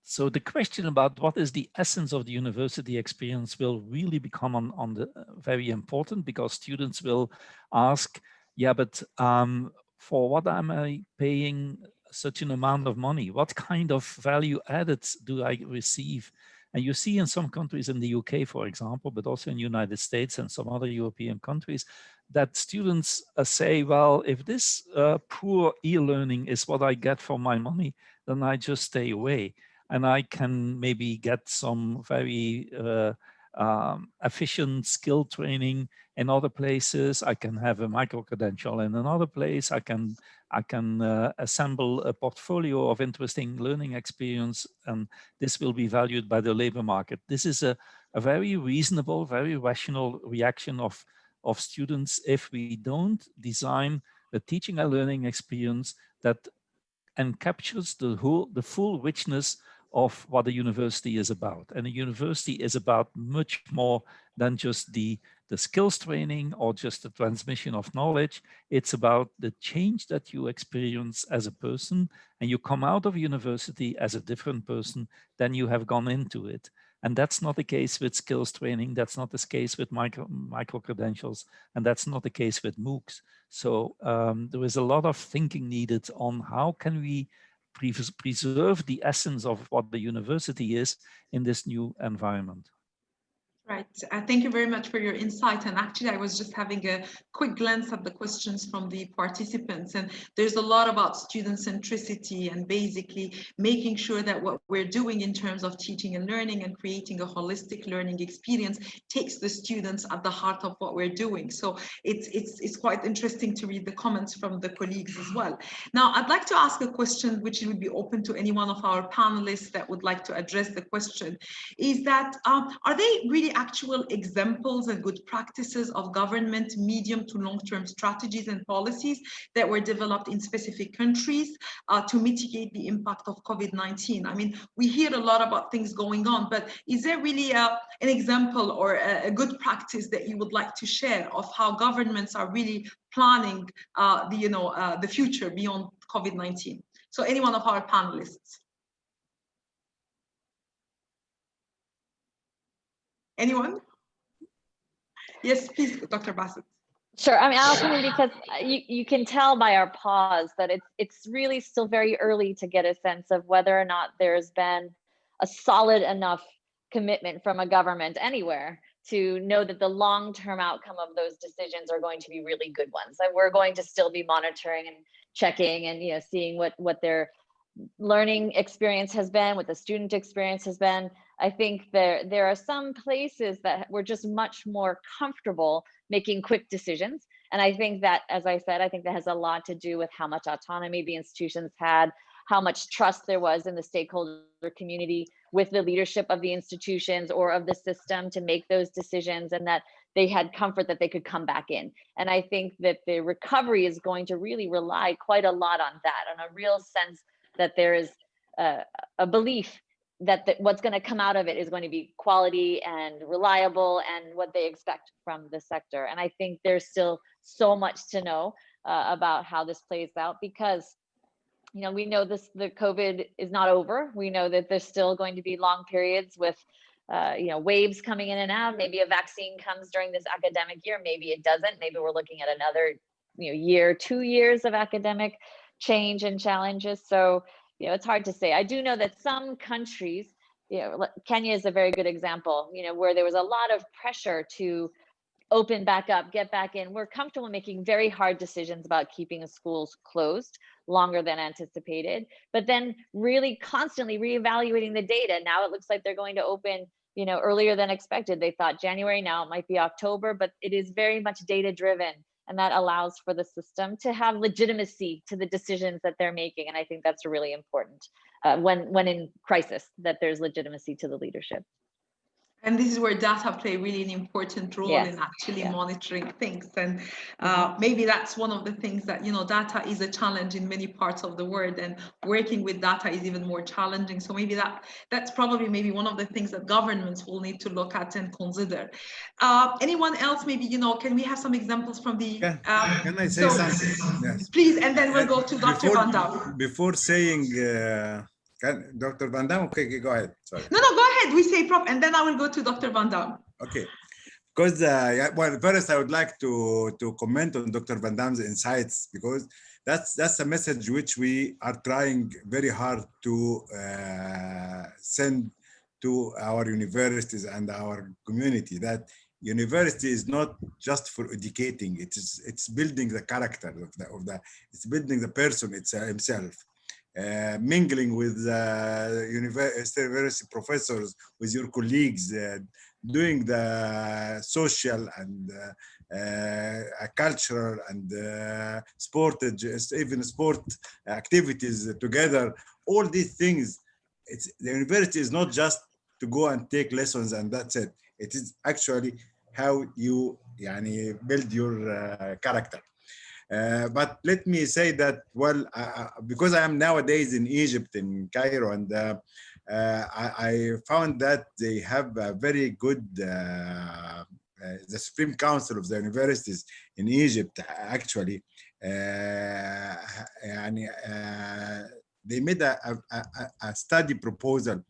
So the question about what is the essence of the university experience will really become on the very important, because students will ask, yeah, but for what am I paying such an amount of money? What kind of value added do I receive? And you see in some countries, in the UK, for example, but also in the United States and some other European countries, that students say, well, if this poor e-learning is what I get for my money, then I just stay away. And I can maybe get some very efficient skill training in other places. I can have a micro-credential in another place. I can assemble a portfolio of interesting learning experience, and this will be valued by the labor market. This is a very reasonable, very rational reaction of students if we don't design a teaching and learning experience that captures the full richness of what a university is about. And a university is about much more than just the skills training or just the transmission of knowledge. It's about the change that you experience as a person, and you come out of university as a different person than you have gone into it. And that's not the case with skills training. That's not the case with micro credentials. And that's not the case with MOOCs. So there is a lot of thinking needed on how can we preserve the essence of what the university is in this new environment. Right. Thank you very much for your insight. And actually, I was just having a quick glance at the questions from the participants. And there's a lot about student centricity and basically making sure that what we're doing in terms of teaching and learning and creating a holistic learning experience takes the students at the heart of what we're doing. So it's quite interesting to read the comments from the colleagues as well. Now, I'd like to ask a question which would be open to any one of our panelists that would like to address the question, is that are they really actual examples and good practices of government medium to long-term strategies and policies that were developed in specific countries to mitigate the impact of COVID-19? I mean, we hear a lot about things going on, but is there really an example or a good practice that you would like to share of how governments are really planning the future beyond COVID-19? So any one of our panelists. Anyone? Yes, please, Dr. Bassett. Sure. I mean, I'll come in because you can tell by our pause that it's really still very early to get a sense of whether or not there's been a solid enough commitment from a government anywhere to know that the long-term outcome of those decisions are going to be really good ones. And we're going to still be monitoring and checking and seeing what their learning experience has been, what the student experience has been. I think there are some places that we're just much more comfortable making quick decisions. And I think that, as I said, I think that has a lot to do with how much autonomy the institutions had, how much trust there was in the stakeholder community with the leadership of the institutions or of the system to make those decisions, and that they had comfort that they could come back in. And I think that the recovery is going to really rely quite a lot on that, on a real sense that there is a belief that what's going to come out of it is going to be quality and reliable and what they expect from the sector. And I think there's still so much to know about how this plays out, because we know the COVID is not over. We know that there's still going to be long periods with, waves coming in and out. Maybe a vaccine comes during this academic year. Maybe it doesn't. Maybe we're looking at another, year, 2 years of academic change and challenges. So, it's hard to say. I do know that some countries, Kenya is a very good example, where there was a lot of pressure to open back up, get back in. We're comfortable making very hard decisions about keeping the schools closed longer than anticipated, but then really constantly reevaluating the data. Now it looks like they're going to open, earlier than expected. They thought January, now it might be October, but it is very much data driven. And that allows for the system to have legitimacy to the decisions that they're making. And I think that's really important when in crisis, that there's legitimacy to the leadership. And this is where data play really an important role in actually monitoring things. And maybe that's one of the things that, data is a challenge in many parts of the world, and working with data is even more challenging. So maybe that's probably maybe one of the things that governments will need to look at and consider. Anyone else, maybe, can we have some examples from the... Can I say something? Yes. Please, and then we'll go to Dr. Van Dam. Before saying... Dr. Van Dam, okay, go ahead. Sorry. No, go ahead. We say Prof, and then I will go to Dr. Van Dam. Okay, because well, first I would like to comment on Dr. Van Dam's insights, because that's a message which we are trying very hard to send to our universities and our community, that university is not just for educating. It's building the character of the it's building the person himself. Mingling with university professors, with your colleagues, doing the social and cultural and even sport activities together. All these things, the university is not just to go and take lessons and that's it. It is actually how you build your character. But let me say that, well, because I am nowadays in Egypt, in Cairo, and I found that they have a very good, the Supreme Council of the universities in Egypt, actually, they made a study proposal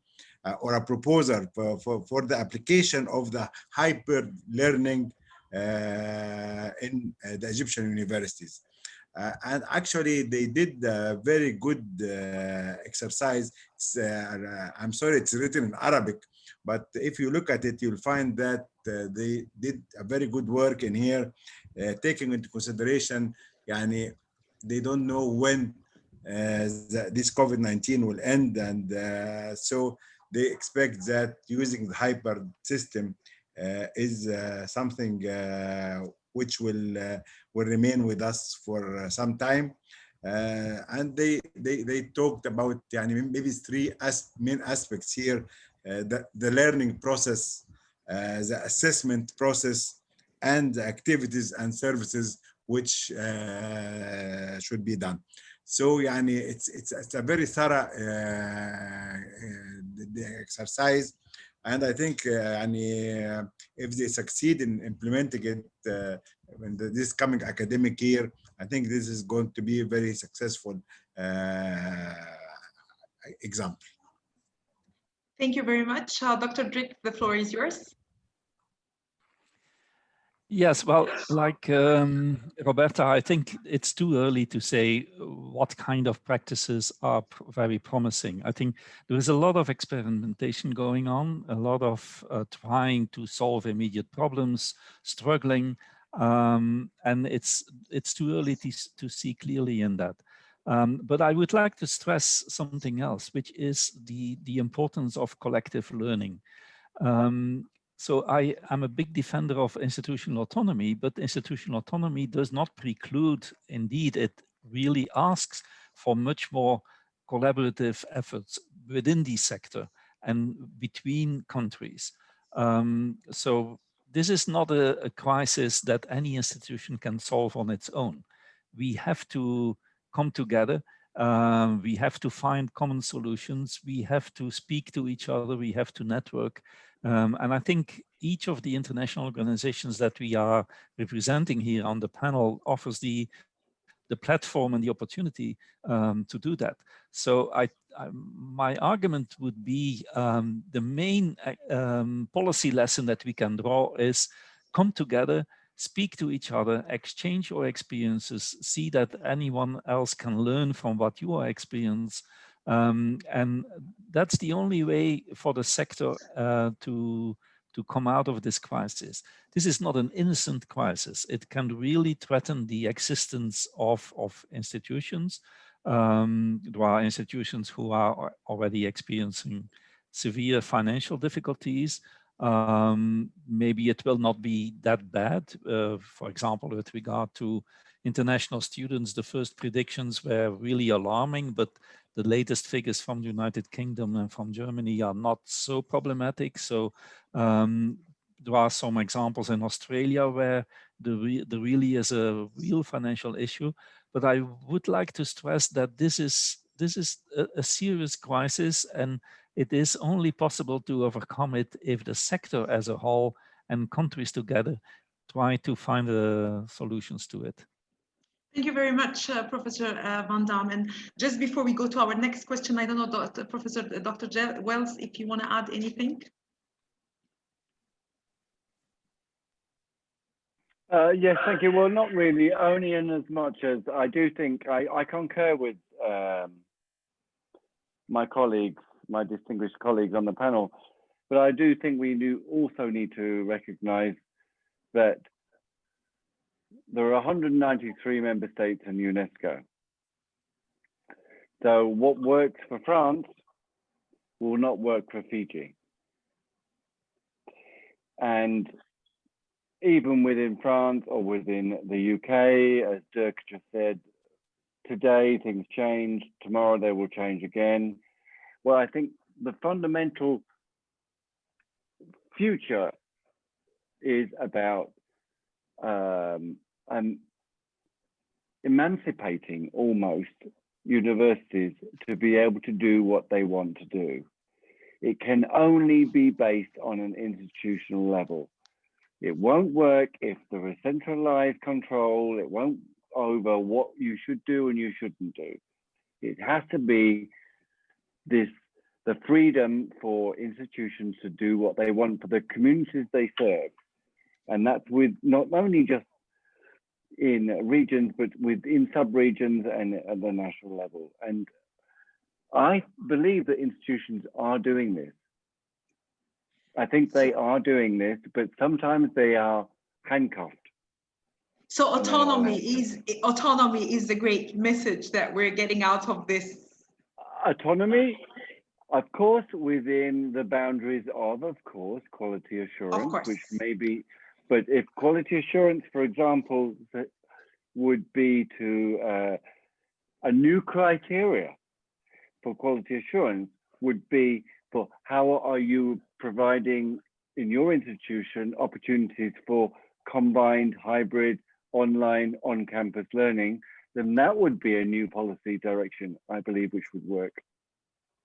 or a proposal for the application of the hyper learning in the Egyptian universities. And actually they did a very good exercise. I'm sorry, it's written in Arabic, but if you look at it, you'll find that they did a very good work in here, taking into consideration, they don't know when this COVID-19 will end. And so they expect that using the hyper system is something which will remain with us for some time. And they talked about maybe three main aspects here: the learning process, the assessment process, and the activities and services which should be done. So it's a very thorough exercise. And I think if they succeed in implementing it in this coming academic year, I think this is going to be a very successful example. Thank you very much. Dr. Drick, the floor is yours. Yes, well, like Roberta, I think it's too early to say what kind of practices are very promising. I think there is a lot of experimentation going on, a lot of trying to solve immediate problems, struggling, and it's too early to see clearly in that. But I would like to stress something else, which is the importance of collective learning. So I am a big defender of institutional autonomy, but institutional autonomy does not preclude, indeed, it really asks for much more collaborative efforts within the sector and between countries. So this is not a crisis that any institution can solve on its own. We have to come together. We have to find common solutions. We have to speak to each other. We have to network. And I think each of the international organizations that we are representing here on the panel offers the the platform and the opportunity to do that. So my argument would be the main policy lesson that we can draw is come together, speak to each other, exchange your experiences, see that anyone else can learn from what you are experiencing. And that's the only way for the sector to come out of this crisis. This is not an innocent crisis. It can really threaten the existence of institutions. There are institutions who are already experiencing severe financial difficulties. Maybe it will not be that bad. For example, with regard to international students, the first predictions were really alarming, but the latest figures from the United Kingdom and from Germany are not so problematic. So there are some examples in Australia where there really is a real financial issue. But I would like to stress that this is a serious crisis, and it is only possible to overcome it if the sector as a whole and countries together try to find solutions to it. Thank you very much, Professor Van Damme. And just before we go to our next question, I don't know, Dr. Wells, if you want to add anything. Yes, thank you. Well, not really, only in as much as I do think I concur with my colleagues, my distinguished colleagues on the panel, but I do think we also need to recognize that there are 193 member states in UNESCO. So what works for France will not work for Fiji. And even within France or within the UK, as Dirk just said, today things change, tomorrow they will change again. Well, I think the fundamental future is about emancipating almost universities to be able to do what they want to do. It can only be based on an institutional level. It won't work if there is centralized control. It won't over what you should do and you shouldn't do. It has to be the freedom for institutions to do what they want for the communities they serve. And that's with not only just in regions, but within sub-regions and at the national level. And I believe that institutions are doing this. I think they are doing this, but sometimes they are handcuffed. So autonomy is the great message that we're getting out of this. Autonomy, of course, within the boundaries of course, quality assurance, which may be, but if quality assurance, for example, would be to a new criteria for quality assurance would be for how are you providing in your institution opportunities for combined hybrid online on-campus learning, then that would be a new policy direction, I believe, which would work.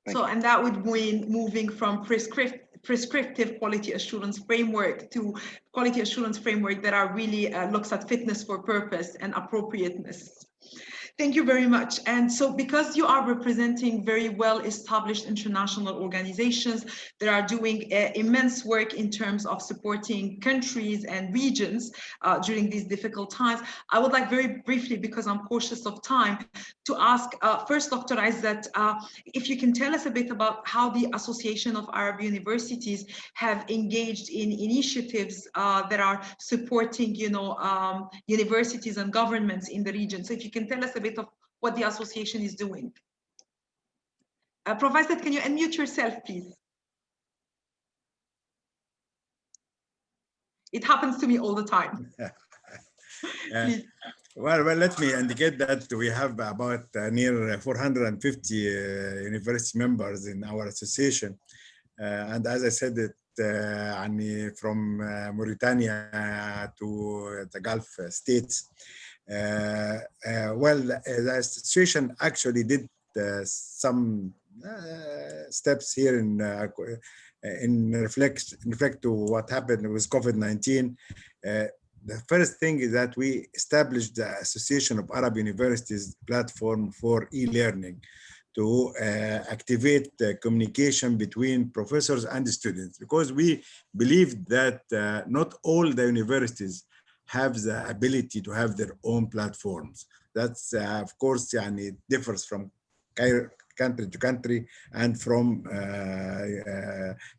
And that would mean moving from prescriptive quality assurance framework to quality assurance framework that are really looks at fitness for purpose and appropriateness. Thank you very much. And so because you are representing very well-established international organizations that are doing immense work in terms of supporting countries and regions during these difficult times, I would like very briefly, because I'm cautious of time, to ask first Dr. Izzat, if you can tell us a bit about how the Association of Arab Universities have engaged in initiatives that are supporting, universities and governments in the region. So if you can tell us a bit of what the association is doing. Professor, can you unmute yourself, please? It happens to me all the time. Well, let me indicate that we have about near 450 university members in our association. And as I said, from Mauritania to the Gulf states. Well, the association actually did some steps here in reflect to what happened with COVID-19. the first thing is that we established the Association of Arab Universities platform for e-learning to activate communication between professors and students, because we believe that not all the universities have the ability to have their own platforms. That's of course, it differs from country to country and from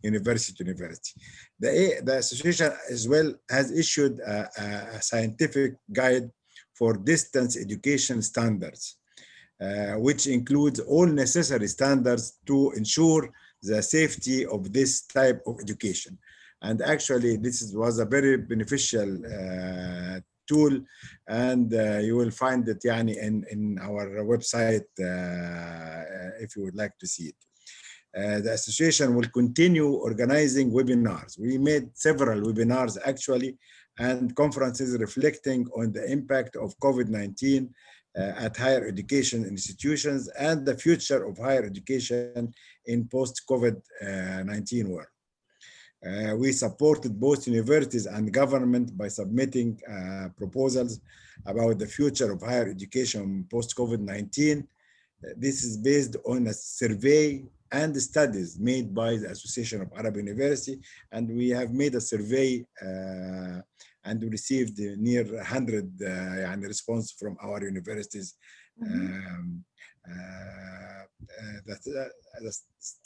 university to university. The association as well has issued a scientific guide for distance education standards, which includes all necessary standards to ensure the safety of this type of education. And actually, this was a very beneficial tool, and you will find it in our website if you would like to see it. The association will continue organizing webinars. We made several webinars actually, and conferences reflecting on the impact of COVID-19 at higher education institutions and the future of higher education in post-COVID-19 world. We supported both universities and government by submitting proposals about the future of higher education post-COVID-19. This is based on a survey and studies made by the Association of Arab University, and we have made a survey and we received near 100 response from our universities.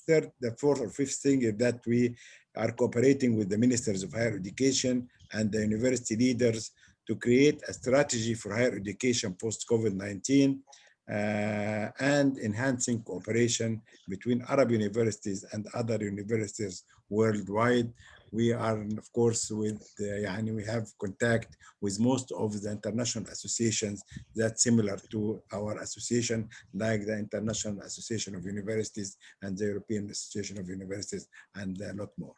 The fourth or fifth thing is that we are cooperating with the ministers of higher education and the university leaders to create a strategy for higher education post-COVID-19 and enhancing cooperation between Arab universities and other universities worldwide. We are, of course, with we have contact with most of the international associations that's similar to our association, like the International Association of Universities and the European Association of Universities, and a lot more.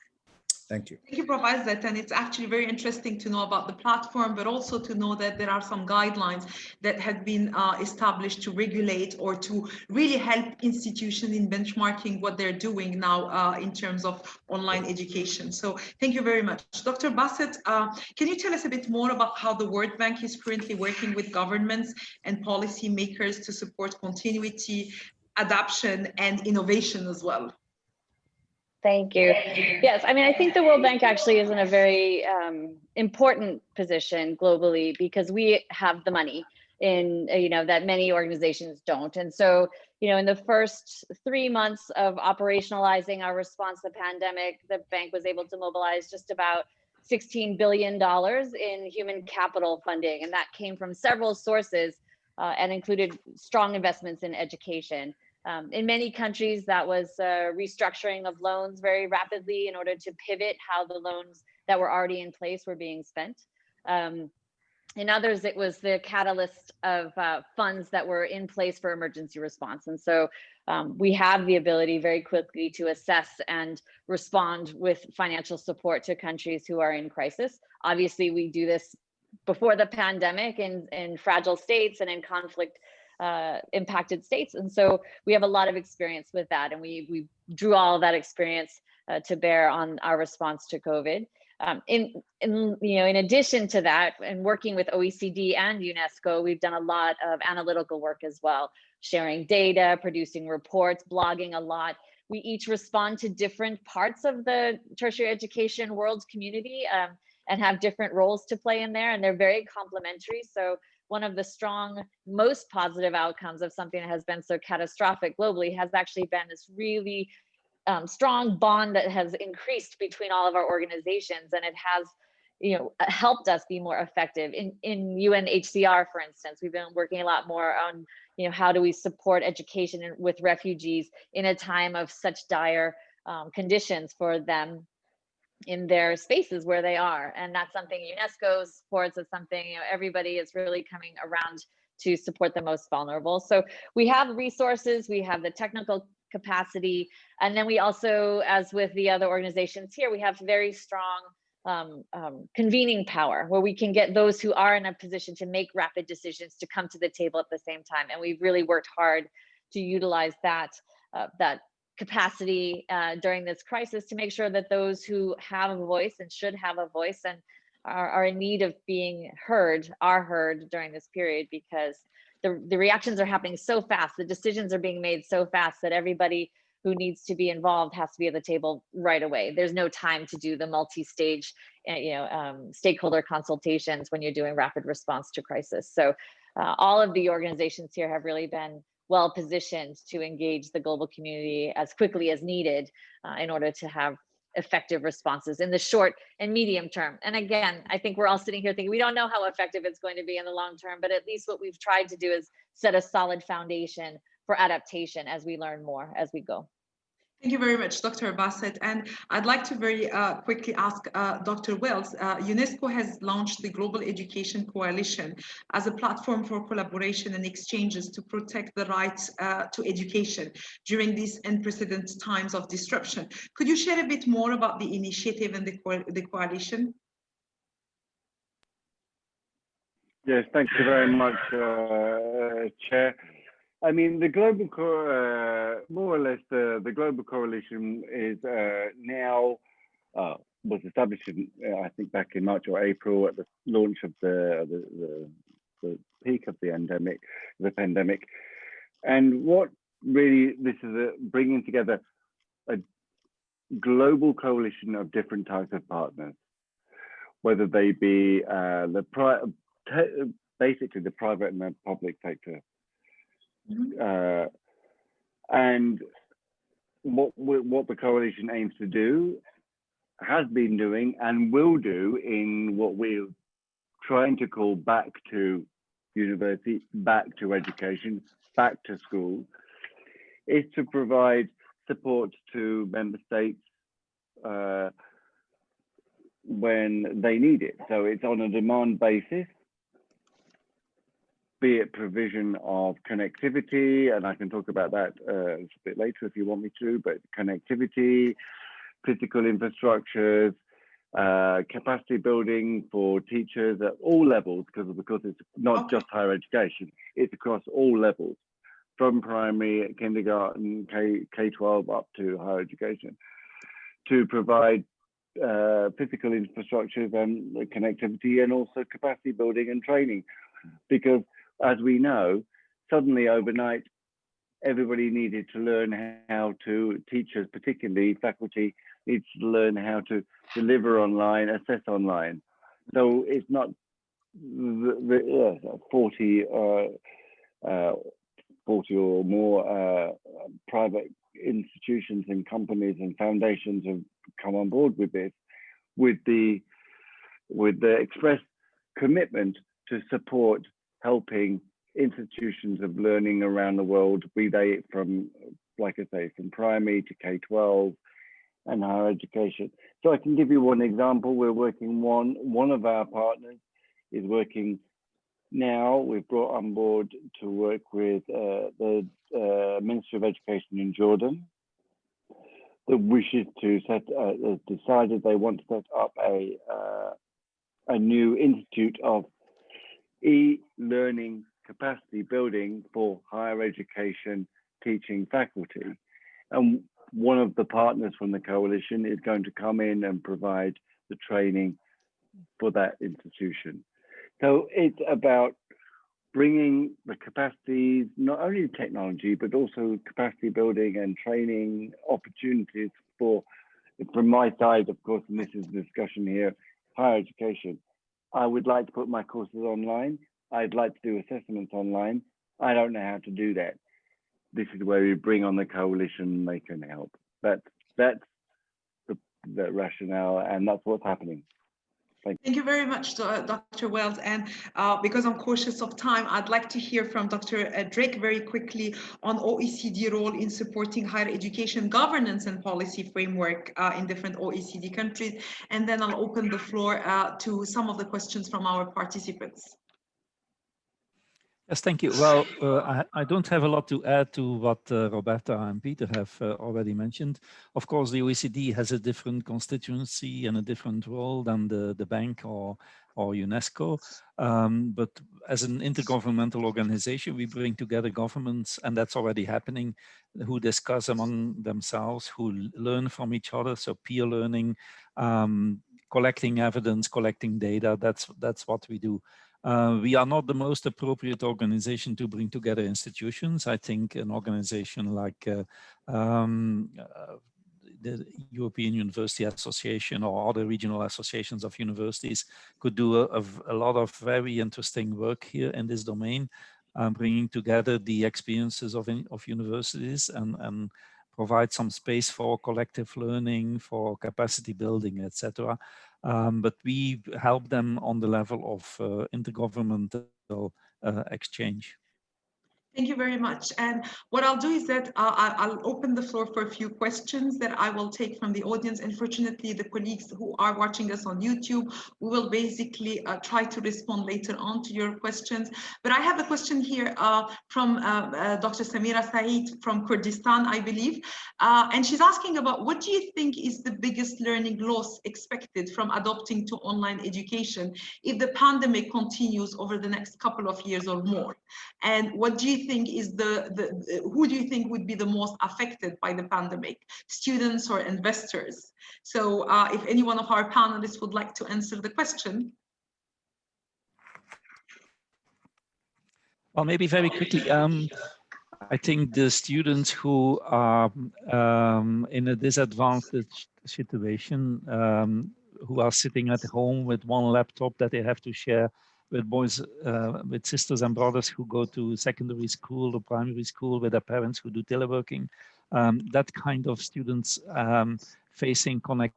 Thank you. Thank you, Prof. Izzat. And it's actually very interesting to know about the platform, but also to know that there are some guidelines that have been established to regulate or to really help institutions in benchmarking what they're doing now in terms of online education. So thank you very much. Dr. Bassett, can you tell us a bit more about how the World Bank is currently working with governments and policy makers to support continuity, adaptation, and innovation as well? Thank you. Yes, I mean, I think the World Bank actually is in a very important position globally because we have the money in, that many organizations don't. And so, in the first 3 months of operationalizing our response to the pandemic, the bank was able to mobilize just about $16 billion in human capital funding. And that came from several sources and included strong investments in education. In many countries, that was restructuring of loans very rapidly in order to pivot how the loans that were already in place were being spent. In others, it was the catalyst of funds that were in place for emergency response. And so we have the ability very quickly to assess and respond with financial support to countries who are in crisis. Obviously, we do this before the pandemic in fragile states and in conflict impacted states. And so we have a lot of experience with that. And we drew all of that experience to bear on our response to COVID. In addition to that, and working with OECD and UNESCO, we've done a lot of analytical work as well, sharing data, producing reports, blogging a lot. We each respond to different parts of the tertiary education world community and have different roles to play in there, and they're very complementary. So one of the strong, most positive outcomes of something that has been so catastrophic globally has actually been this really strong bond that has increased between all of our organizations, and it has helped us be more effective. In UNHCR, for instance, we've been working a lot more on how do we support education with refugees in a time of such dire conditions for them in their spaces where they are. And that's something UNESCO supports. It's something everybody is really coming around to support the most vulnerable. So we have resources, we have the technical capacity, and then we also, as with the other organizations here, we have very strong convening power where we can get those who are in a position to make rapid decisions to come to the table at the same time. And we've really worked hard to utilize that capacity during this crisis to make sure that those who have a voice and should have a voice, and are in need of being heard, are heard during this period, because the reactions are happening so fast, the decisions are being made so fast that everybody who needs to be involved has to be at the table right away. There's no time to do the multi-stage, stakeholder consultations when you're doing rapid response to crisis. So all of the organizations here have really been well positioned to engage the global community as quickly as needed in order to have effective responses in the short and medium term. And again, I think we're all sitting here thinking we don't know how effective it's going to be in the long term, but at least what we've tried to do is set a solid foundation for adaptation as we learn more as we go. Thank you very much, Dr. Bassett. And I'd like to very quickly ask Dr. Wells, UNESCO has launched the Global Education Coalition as a platform for collaboration and exchanges to protect the rights to education during these unprecedented times of disruption. Could you share a bit more about the initiative and the coalition? Yes, thank you very much, Chair. I mean, the global, more or less, the global coalition is now was established, I think, back in March or April at the launch of the peak of the pandemic. And what really this is bringing together a global coalition of different types of partners, whether they be basically the private and the public sector. And what the coalition aims to do, has been doing, and will do in what we're trying to call back to university, back to education, back to school, is to provide support to member states when they need it. So it's on a demand basis, be it provision of connectivity, and I can talk about that a bit later if you want me to, but connectivity, physical infrastructures, capacity building for teachers at all levels, because it's not just higher education, it's across all levels, from primary, kindergarten, K-12 up to higher education, to provide physical infrastructures and connectivity, and also capacity building and training, because as we know, suddenly overnight, everybody needed to learn how to, teachers particularly, faculty needs to learn how to deliver online, assess online. So it's not the 40 or more private institutions and companies and foundations have come on board with this, with the express commitment to support helping institutions of learning around the world, be they from, like I say, from primary to K-12 and higher education. So I can give you one example. We're working one of our partners is working now. We've brought on board to work with the Ministry of Education in Jordan that wishes to decided they want to set up a new institute of e-learning capacity building for higher education teaching faculty. And one of the partners from the coalition is going to come in and provide the training for that institution. So it's about bringing the capacities, not only technology, but also capacity building and training opportunities for, from my side, of course, and this is the discussion here, higher education. I would like to put my courses online. I'd like to do assessments online. I don't know how to do that. This is where we bring on the coalition and they can help. That's the rationale, and that's what's happening. Thank you very much, Dr. Wells. And because I'm cautious of time, I'd like to hear from Dr. Drake very quickly on OECD role in supporting higher education governance and policy framework in different OECD countries. And then I'll open the floor to some of the questions from our participants. Yes, thank you. Well, I don't have a lot to add to what Roberta and Peter have already mentioned. Of course, the OECD has a different constituency and a different role than the bank or UNESCO. But as an intergovernmental organization, we bring together governments, and that's already happening, who discuss among themselves, who learn from each other, so peer learning, collecting evidence, collecting data. That's what we do. We are not the most appropriate organization to bring together institutions. I think an organization like the European University Association or other regional associations of universities could do a lot of very interesting work here in this domain, bringing together the experiences of universities and provide some space for collective learning, for capacity building, etc. But we help them on the level of intergovernmental exchange. Thank you very much. And what I'll do is that I'll open the floor for a few questions that I will take from the audience. Unfortunately, the colleagues who are watching us on YouTube, we will basically try to respond later on to your questions. But I have a question here from Dr. Samira Saeed from Kurdistan, I believe. And she's asking about what do you think is the biggest learning loss expected from adopting to online education if the pandemic continues over the next couple of years or more? And what do you think is who do you think would be the most affected by the pandemic, students or investors? So if any one of our panelists would like to answer the question. Well, maybe very quickly. I think the students who are in a disadvantaged situation, who are sitting at home with one laptop that they have to share with boys, with sisters and brothers who go to secondary school or primary school, with their parents who do teleworking, that kind of students facing connect.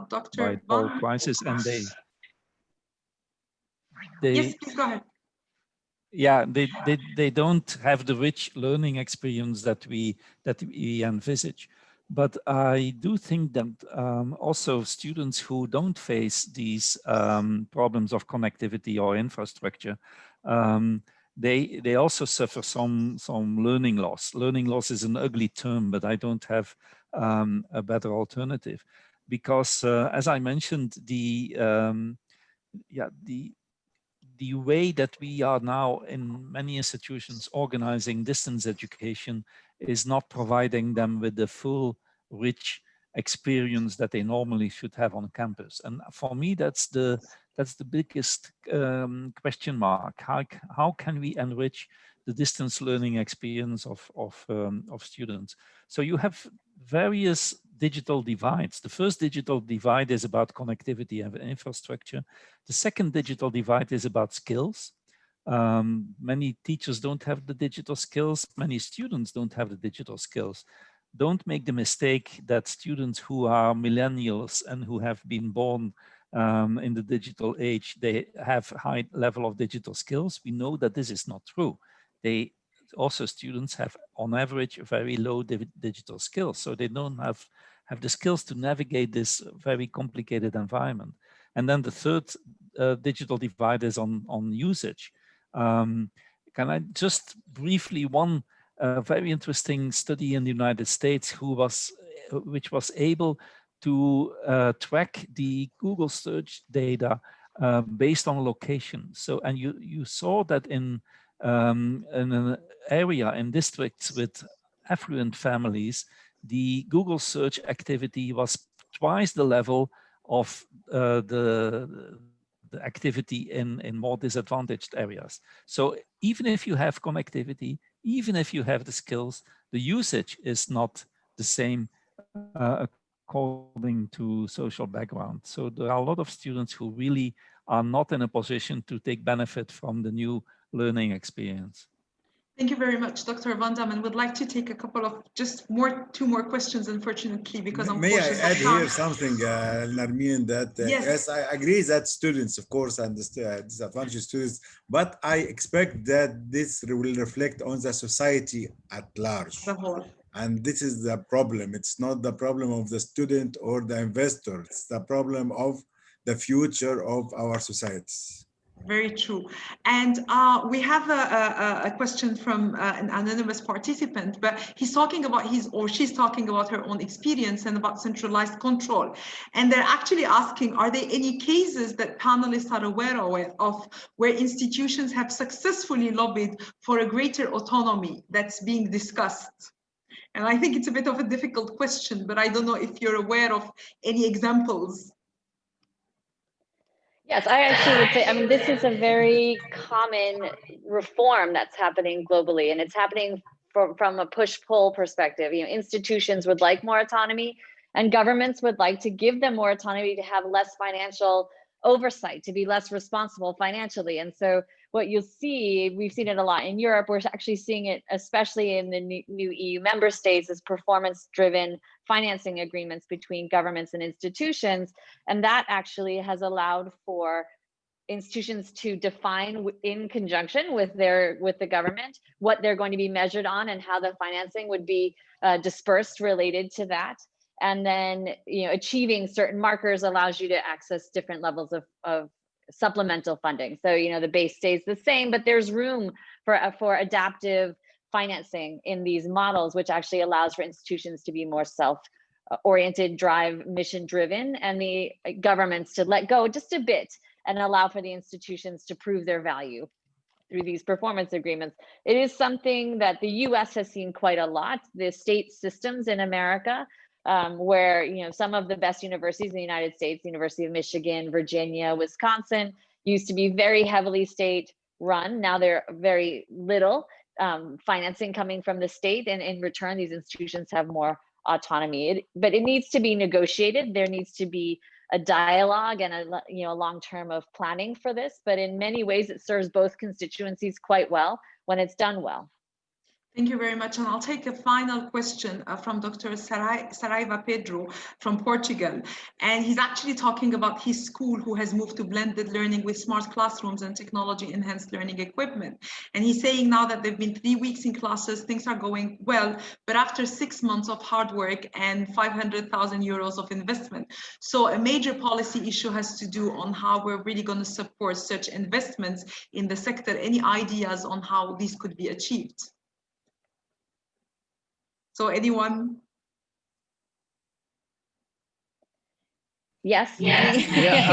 Dr. By crisis, and they yes, please go ahead. Yeah, they don't have the rich learning experience that we envisage. But I do think that also students who don't face these problems of connectivity or infrastructure, they also suffer some learning loss. Learning loss is an ugly term, but I don't have a better alternative, because as I mentioned, the way that we are now in many institutions organizing distance education is not providing them with the full rich experience that they normally should have on campus. And for me, that's the biggest question mark. How can we enrich the distance learning experience of students? So you have various digital divides. The first digital divide is about connectivity and infrastructure. The second digital divide is about skills. Many teachers don't have the digital skills. Many students don't have the digital skills. Don't make the mistake that students who are millennials and who have been born in the digital age, they have high level of digital skills. We know that this is not true. Students have on average very low digital skills. So they don't have the skills to navigate this very complicated environment. And then the third digital divide is on usage. Can I just briefly, one very interesting study in the United States which was able to track the Google search data based on location. So, and you saw that in an area in districts with affluent families, the Google search activity was twice the level of the activity in more disadvantaged areas. So even if you have connectivity, even if you have the skills, the usage is not the same according to social background. So there are a lot of students who really are not in a position to take benefit from the new learning experience. Thank you very much, Dr. Van Dam, and would like to take a couple of two more questions, unfortunately, because may I add here something, Nermeen, that yes, I agree that students, of course, and disadvantaged students, but I expect that this will reflect on the society at large. The whole. And this is the problem. It's not the problem of the student or the investor. It's the problem of the future of our societies. Very true. And we have a question from an anonymous participant, but he's talking about she's talking about her own experience and about centralized control. And they're actually asking, are there any cases that panelists are aware of where institutions have successfully lobbied for a greater autonomy that's being discussed? And I think it's a bit of a difficult question, but I don't know if you're aware of any examples. Yes, I actually would say, I mean, this is a very common reform that's happening globally, and it's happening from a push-pull perspective. You know, institutions would like more autonomy, and governments would like to give them more autonomy to have less financial oversight, to be less responsible financially. And so what you'll see, we've seen it a lot in Europe, we're actually seeing it especially in the new EU member states, is performance-driven financing agreements between governments and institutions. And that actually has allowed for institutions to define in conjunction with the government what they're going to be measured on and how the financing would be dispersed related to that. And then, you know, achieving certain markers allows you to access different levels of supplemental funding. So, you know, the base stays the same, but there's room for adaptive financing in these models, which actually allows for institutions to be more self-oriented, drive mission-driven, and the governments to let go just a bit and allow for the institutions to prove their value through these performance agreements. It is something that the US has seen quite a lot. The state systems in America, where, you know, some of the best universities in the United States, University of Michigan, Virginia, Wisconsin, used to be very heavily state run. Now they're very little financing coming from the state, and in return, these institutions have more autonomy. But it needs to be negotiated. There needs to be a dialogue and a long term of planning for this. But in many ways, it serves both constituencies quite well when it's done well. Thank you very much. And I'll take a final question from Dr. Saraiva Pedro from Portugal. And he's actually talking about his school who has moved to blended learning with smart classrooms and technology enhanced learning equipment. And he's saying now that they've been 3 weeks in classes, things are going well, but after 6 months of hard work and 500,000 euros of investment. So a major policy issue has to do on how we're really going to support such investments in the sector. Any ideas on how these could be achieved? So anyone? Yes. Yeah,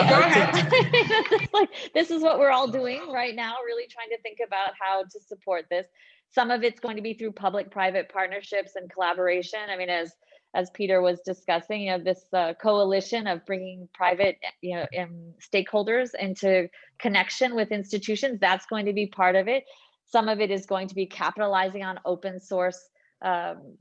go ahead. This is what we're all doing right now, really trying to think about how to support this. Some of it's going to be through public-private partnerships and collaboration. I mean, as Peter was discussing, you know, this coalition of bringing private, you know, stakeholders into connection with institutions, that's going to be part of it. Some of it is going to be capitalizing on open source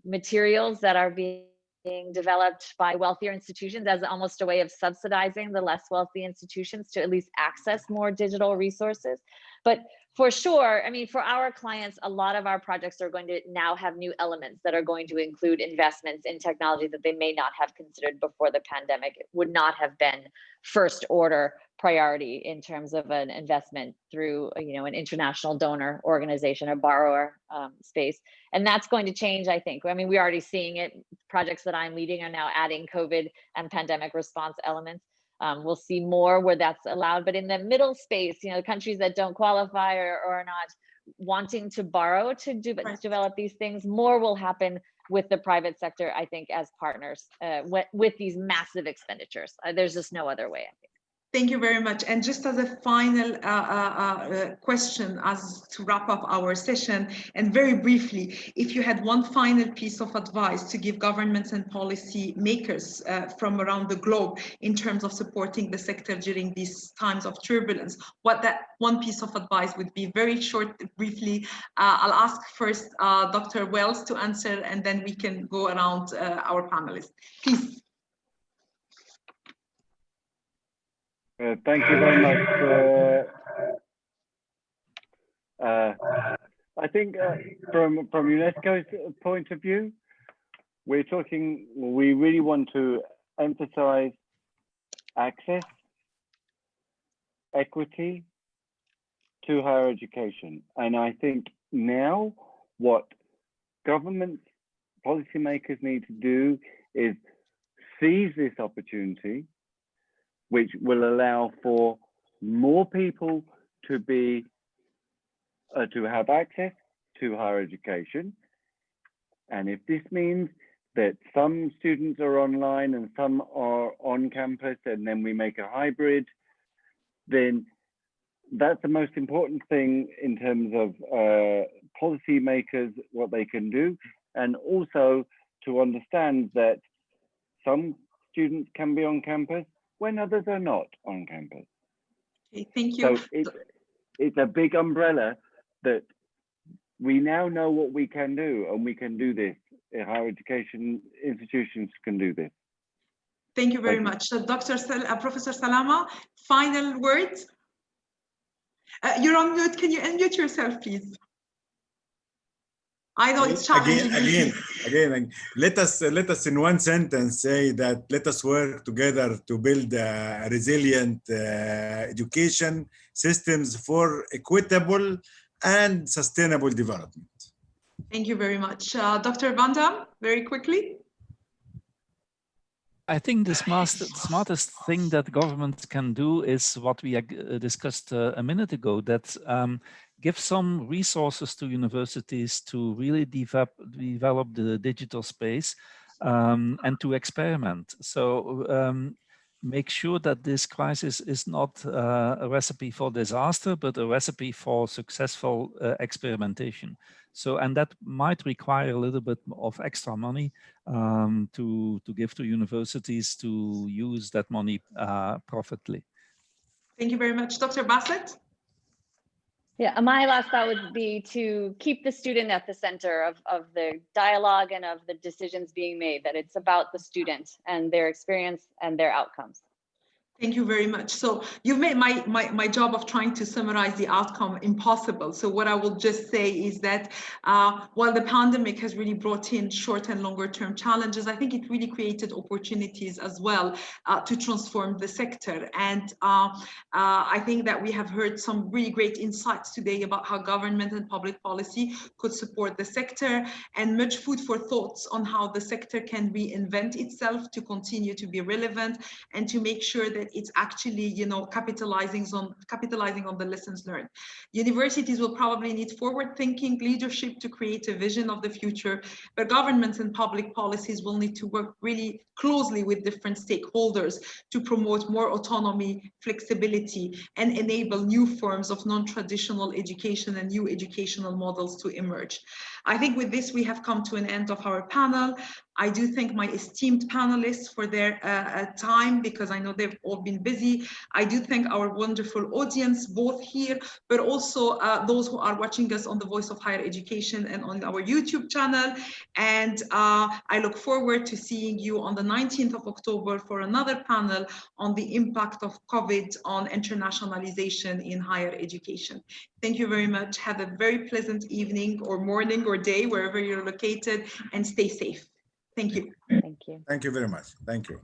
materials that are being developed by wealthier institutions as almost a way of subsidizing the less wealthy institutions to at least access more digital resources. But for sure, I mean, for our clients, a lot of our projects are going to now have new elements that are going to include investments in technology that they may not have considered before the pandemic. It would not have been first order priority in terms of an investment through, you know, an international donor organization or borrower space. And that's going to change, I think. I mean, we're already seeing it. Projects that I'm leading are now adding COVID and pandemic response elements. We'll see more where that's allowed, but in the middle space, you know, countries that don't qualify or are not wanting to borrow to develop these things, more will happen with the private sector, I think, as partners with these massive expenditures. There's just no other way, I think. Thank you very much. And just as a final question, as to wrap up our session, and very briefly, if you had one final piece of advice to give governments and policy makers from around the globe in terms of supporting the sector during these times of turbulence, what that one piece of advice would be? Very short, briefly. I'll ask first Dr. Wells to answer, and then we can go around our panelists. Please. Thank you very much. I think from UNESCO's point of view, we really want to emphasize access, equity to higher education. And I think now what government policymakers need to do is seize this opportunity, which will allow for more people to be to have access to higher education. And if this means that some students are online and some are on campus, and then we make a hybrid, then that's the most important thing in terms of policymakers, what they can do. and also to understand that some students can be on campus when others are not on campus. Okay, thank you. So it's a big umbrella that we now know what we can do, and we can do this. Higher education institutions can do this. Thank you very much. So Professor Salama, final words? You're on mute. Can you unmute yourself, please? I know it's challenging. Again, let us in one sentence say that let us work together to build a resilient education systems for equitable and sustainable development. Thank you very much. Dr. Van Dam, very quickly. I think the smartest thing that governments can do is what we discussed a minute ago, that give some resources to universities to really develop the digital space and to experiment. So make sure that this crisis is not a recipe for disaster, but a recipe for successful experimentation. So, and that might require a little bit of extra money to give to universities to use that money profitably. Thank you very much. Dr. Bassett? Yeah, my last thought would be to keep the student at the center of the dialogue and of the decisions being made, that it's about the student and their experience and their outcomes. Thank you very much. So you've made my job of trying to summarize the outcome impossible. So what I will just say is that while the pandemic has really brought in short and longer term challenges, I think it really created opportunities as well to transform the sector. And I think that we have heard some really great insights today about how government and public policy could support the sector, and much food for thoughts on how the sector can reinvent itself to continue to be relevant and to make sure that it's actually, you know, capitalizing on the lessons learned. Universities will probably need forward-thinking leadership to create a vision of the future, but governments and public policies will need to work really closely with different stakeholders to promote more autonomy, flexibility, and enable new forms of non-traditional education and new educational models to emerge. I think with this, we have come to an end of our panel. I do thank my esteemed panelists for their time, because I know they've all been busy. I do thank our wonderful audience, both here, but also those who are watching us on the Voice of Higher Education and on our YouTube channel. And I look forward to seeing you on the 19th of October for another panel on the impact of COVID on internationalization in higher education. Thank you very much. Have a very pleasant evening or morning or day, wherever you're located, and stay safe. Thank you. Thank you. Thank you very much. Thank you.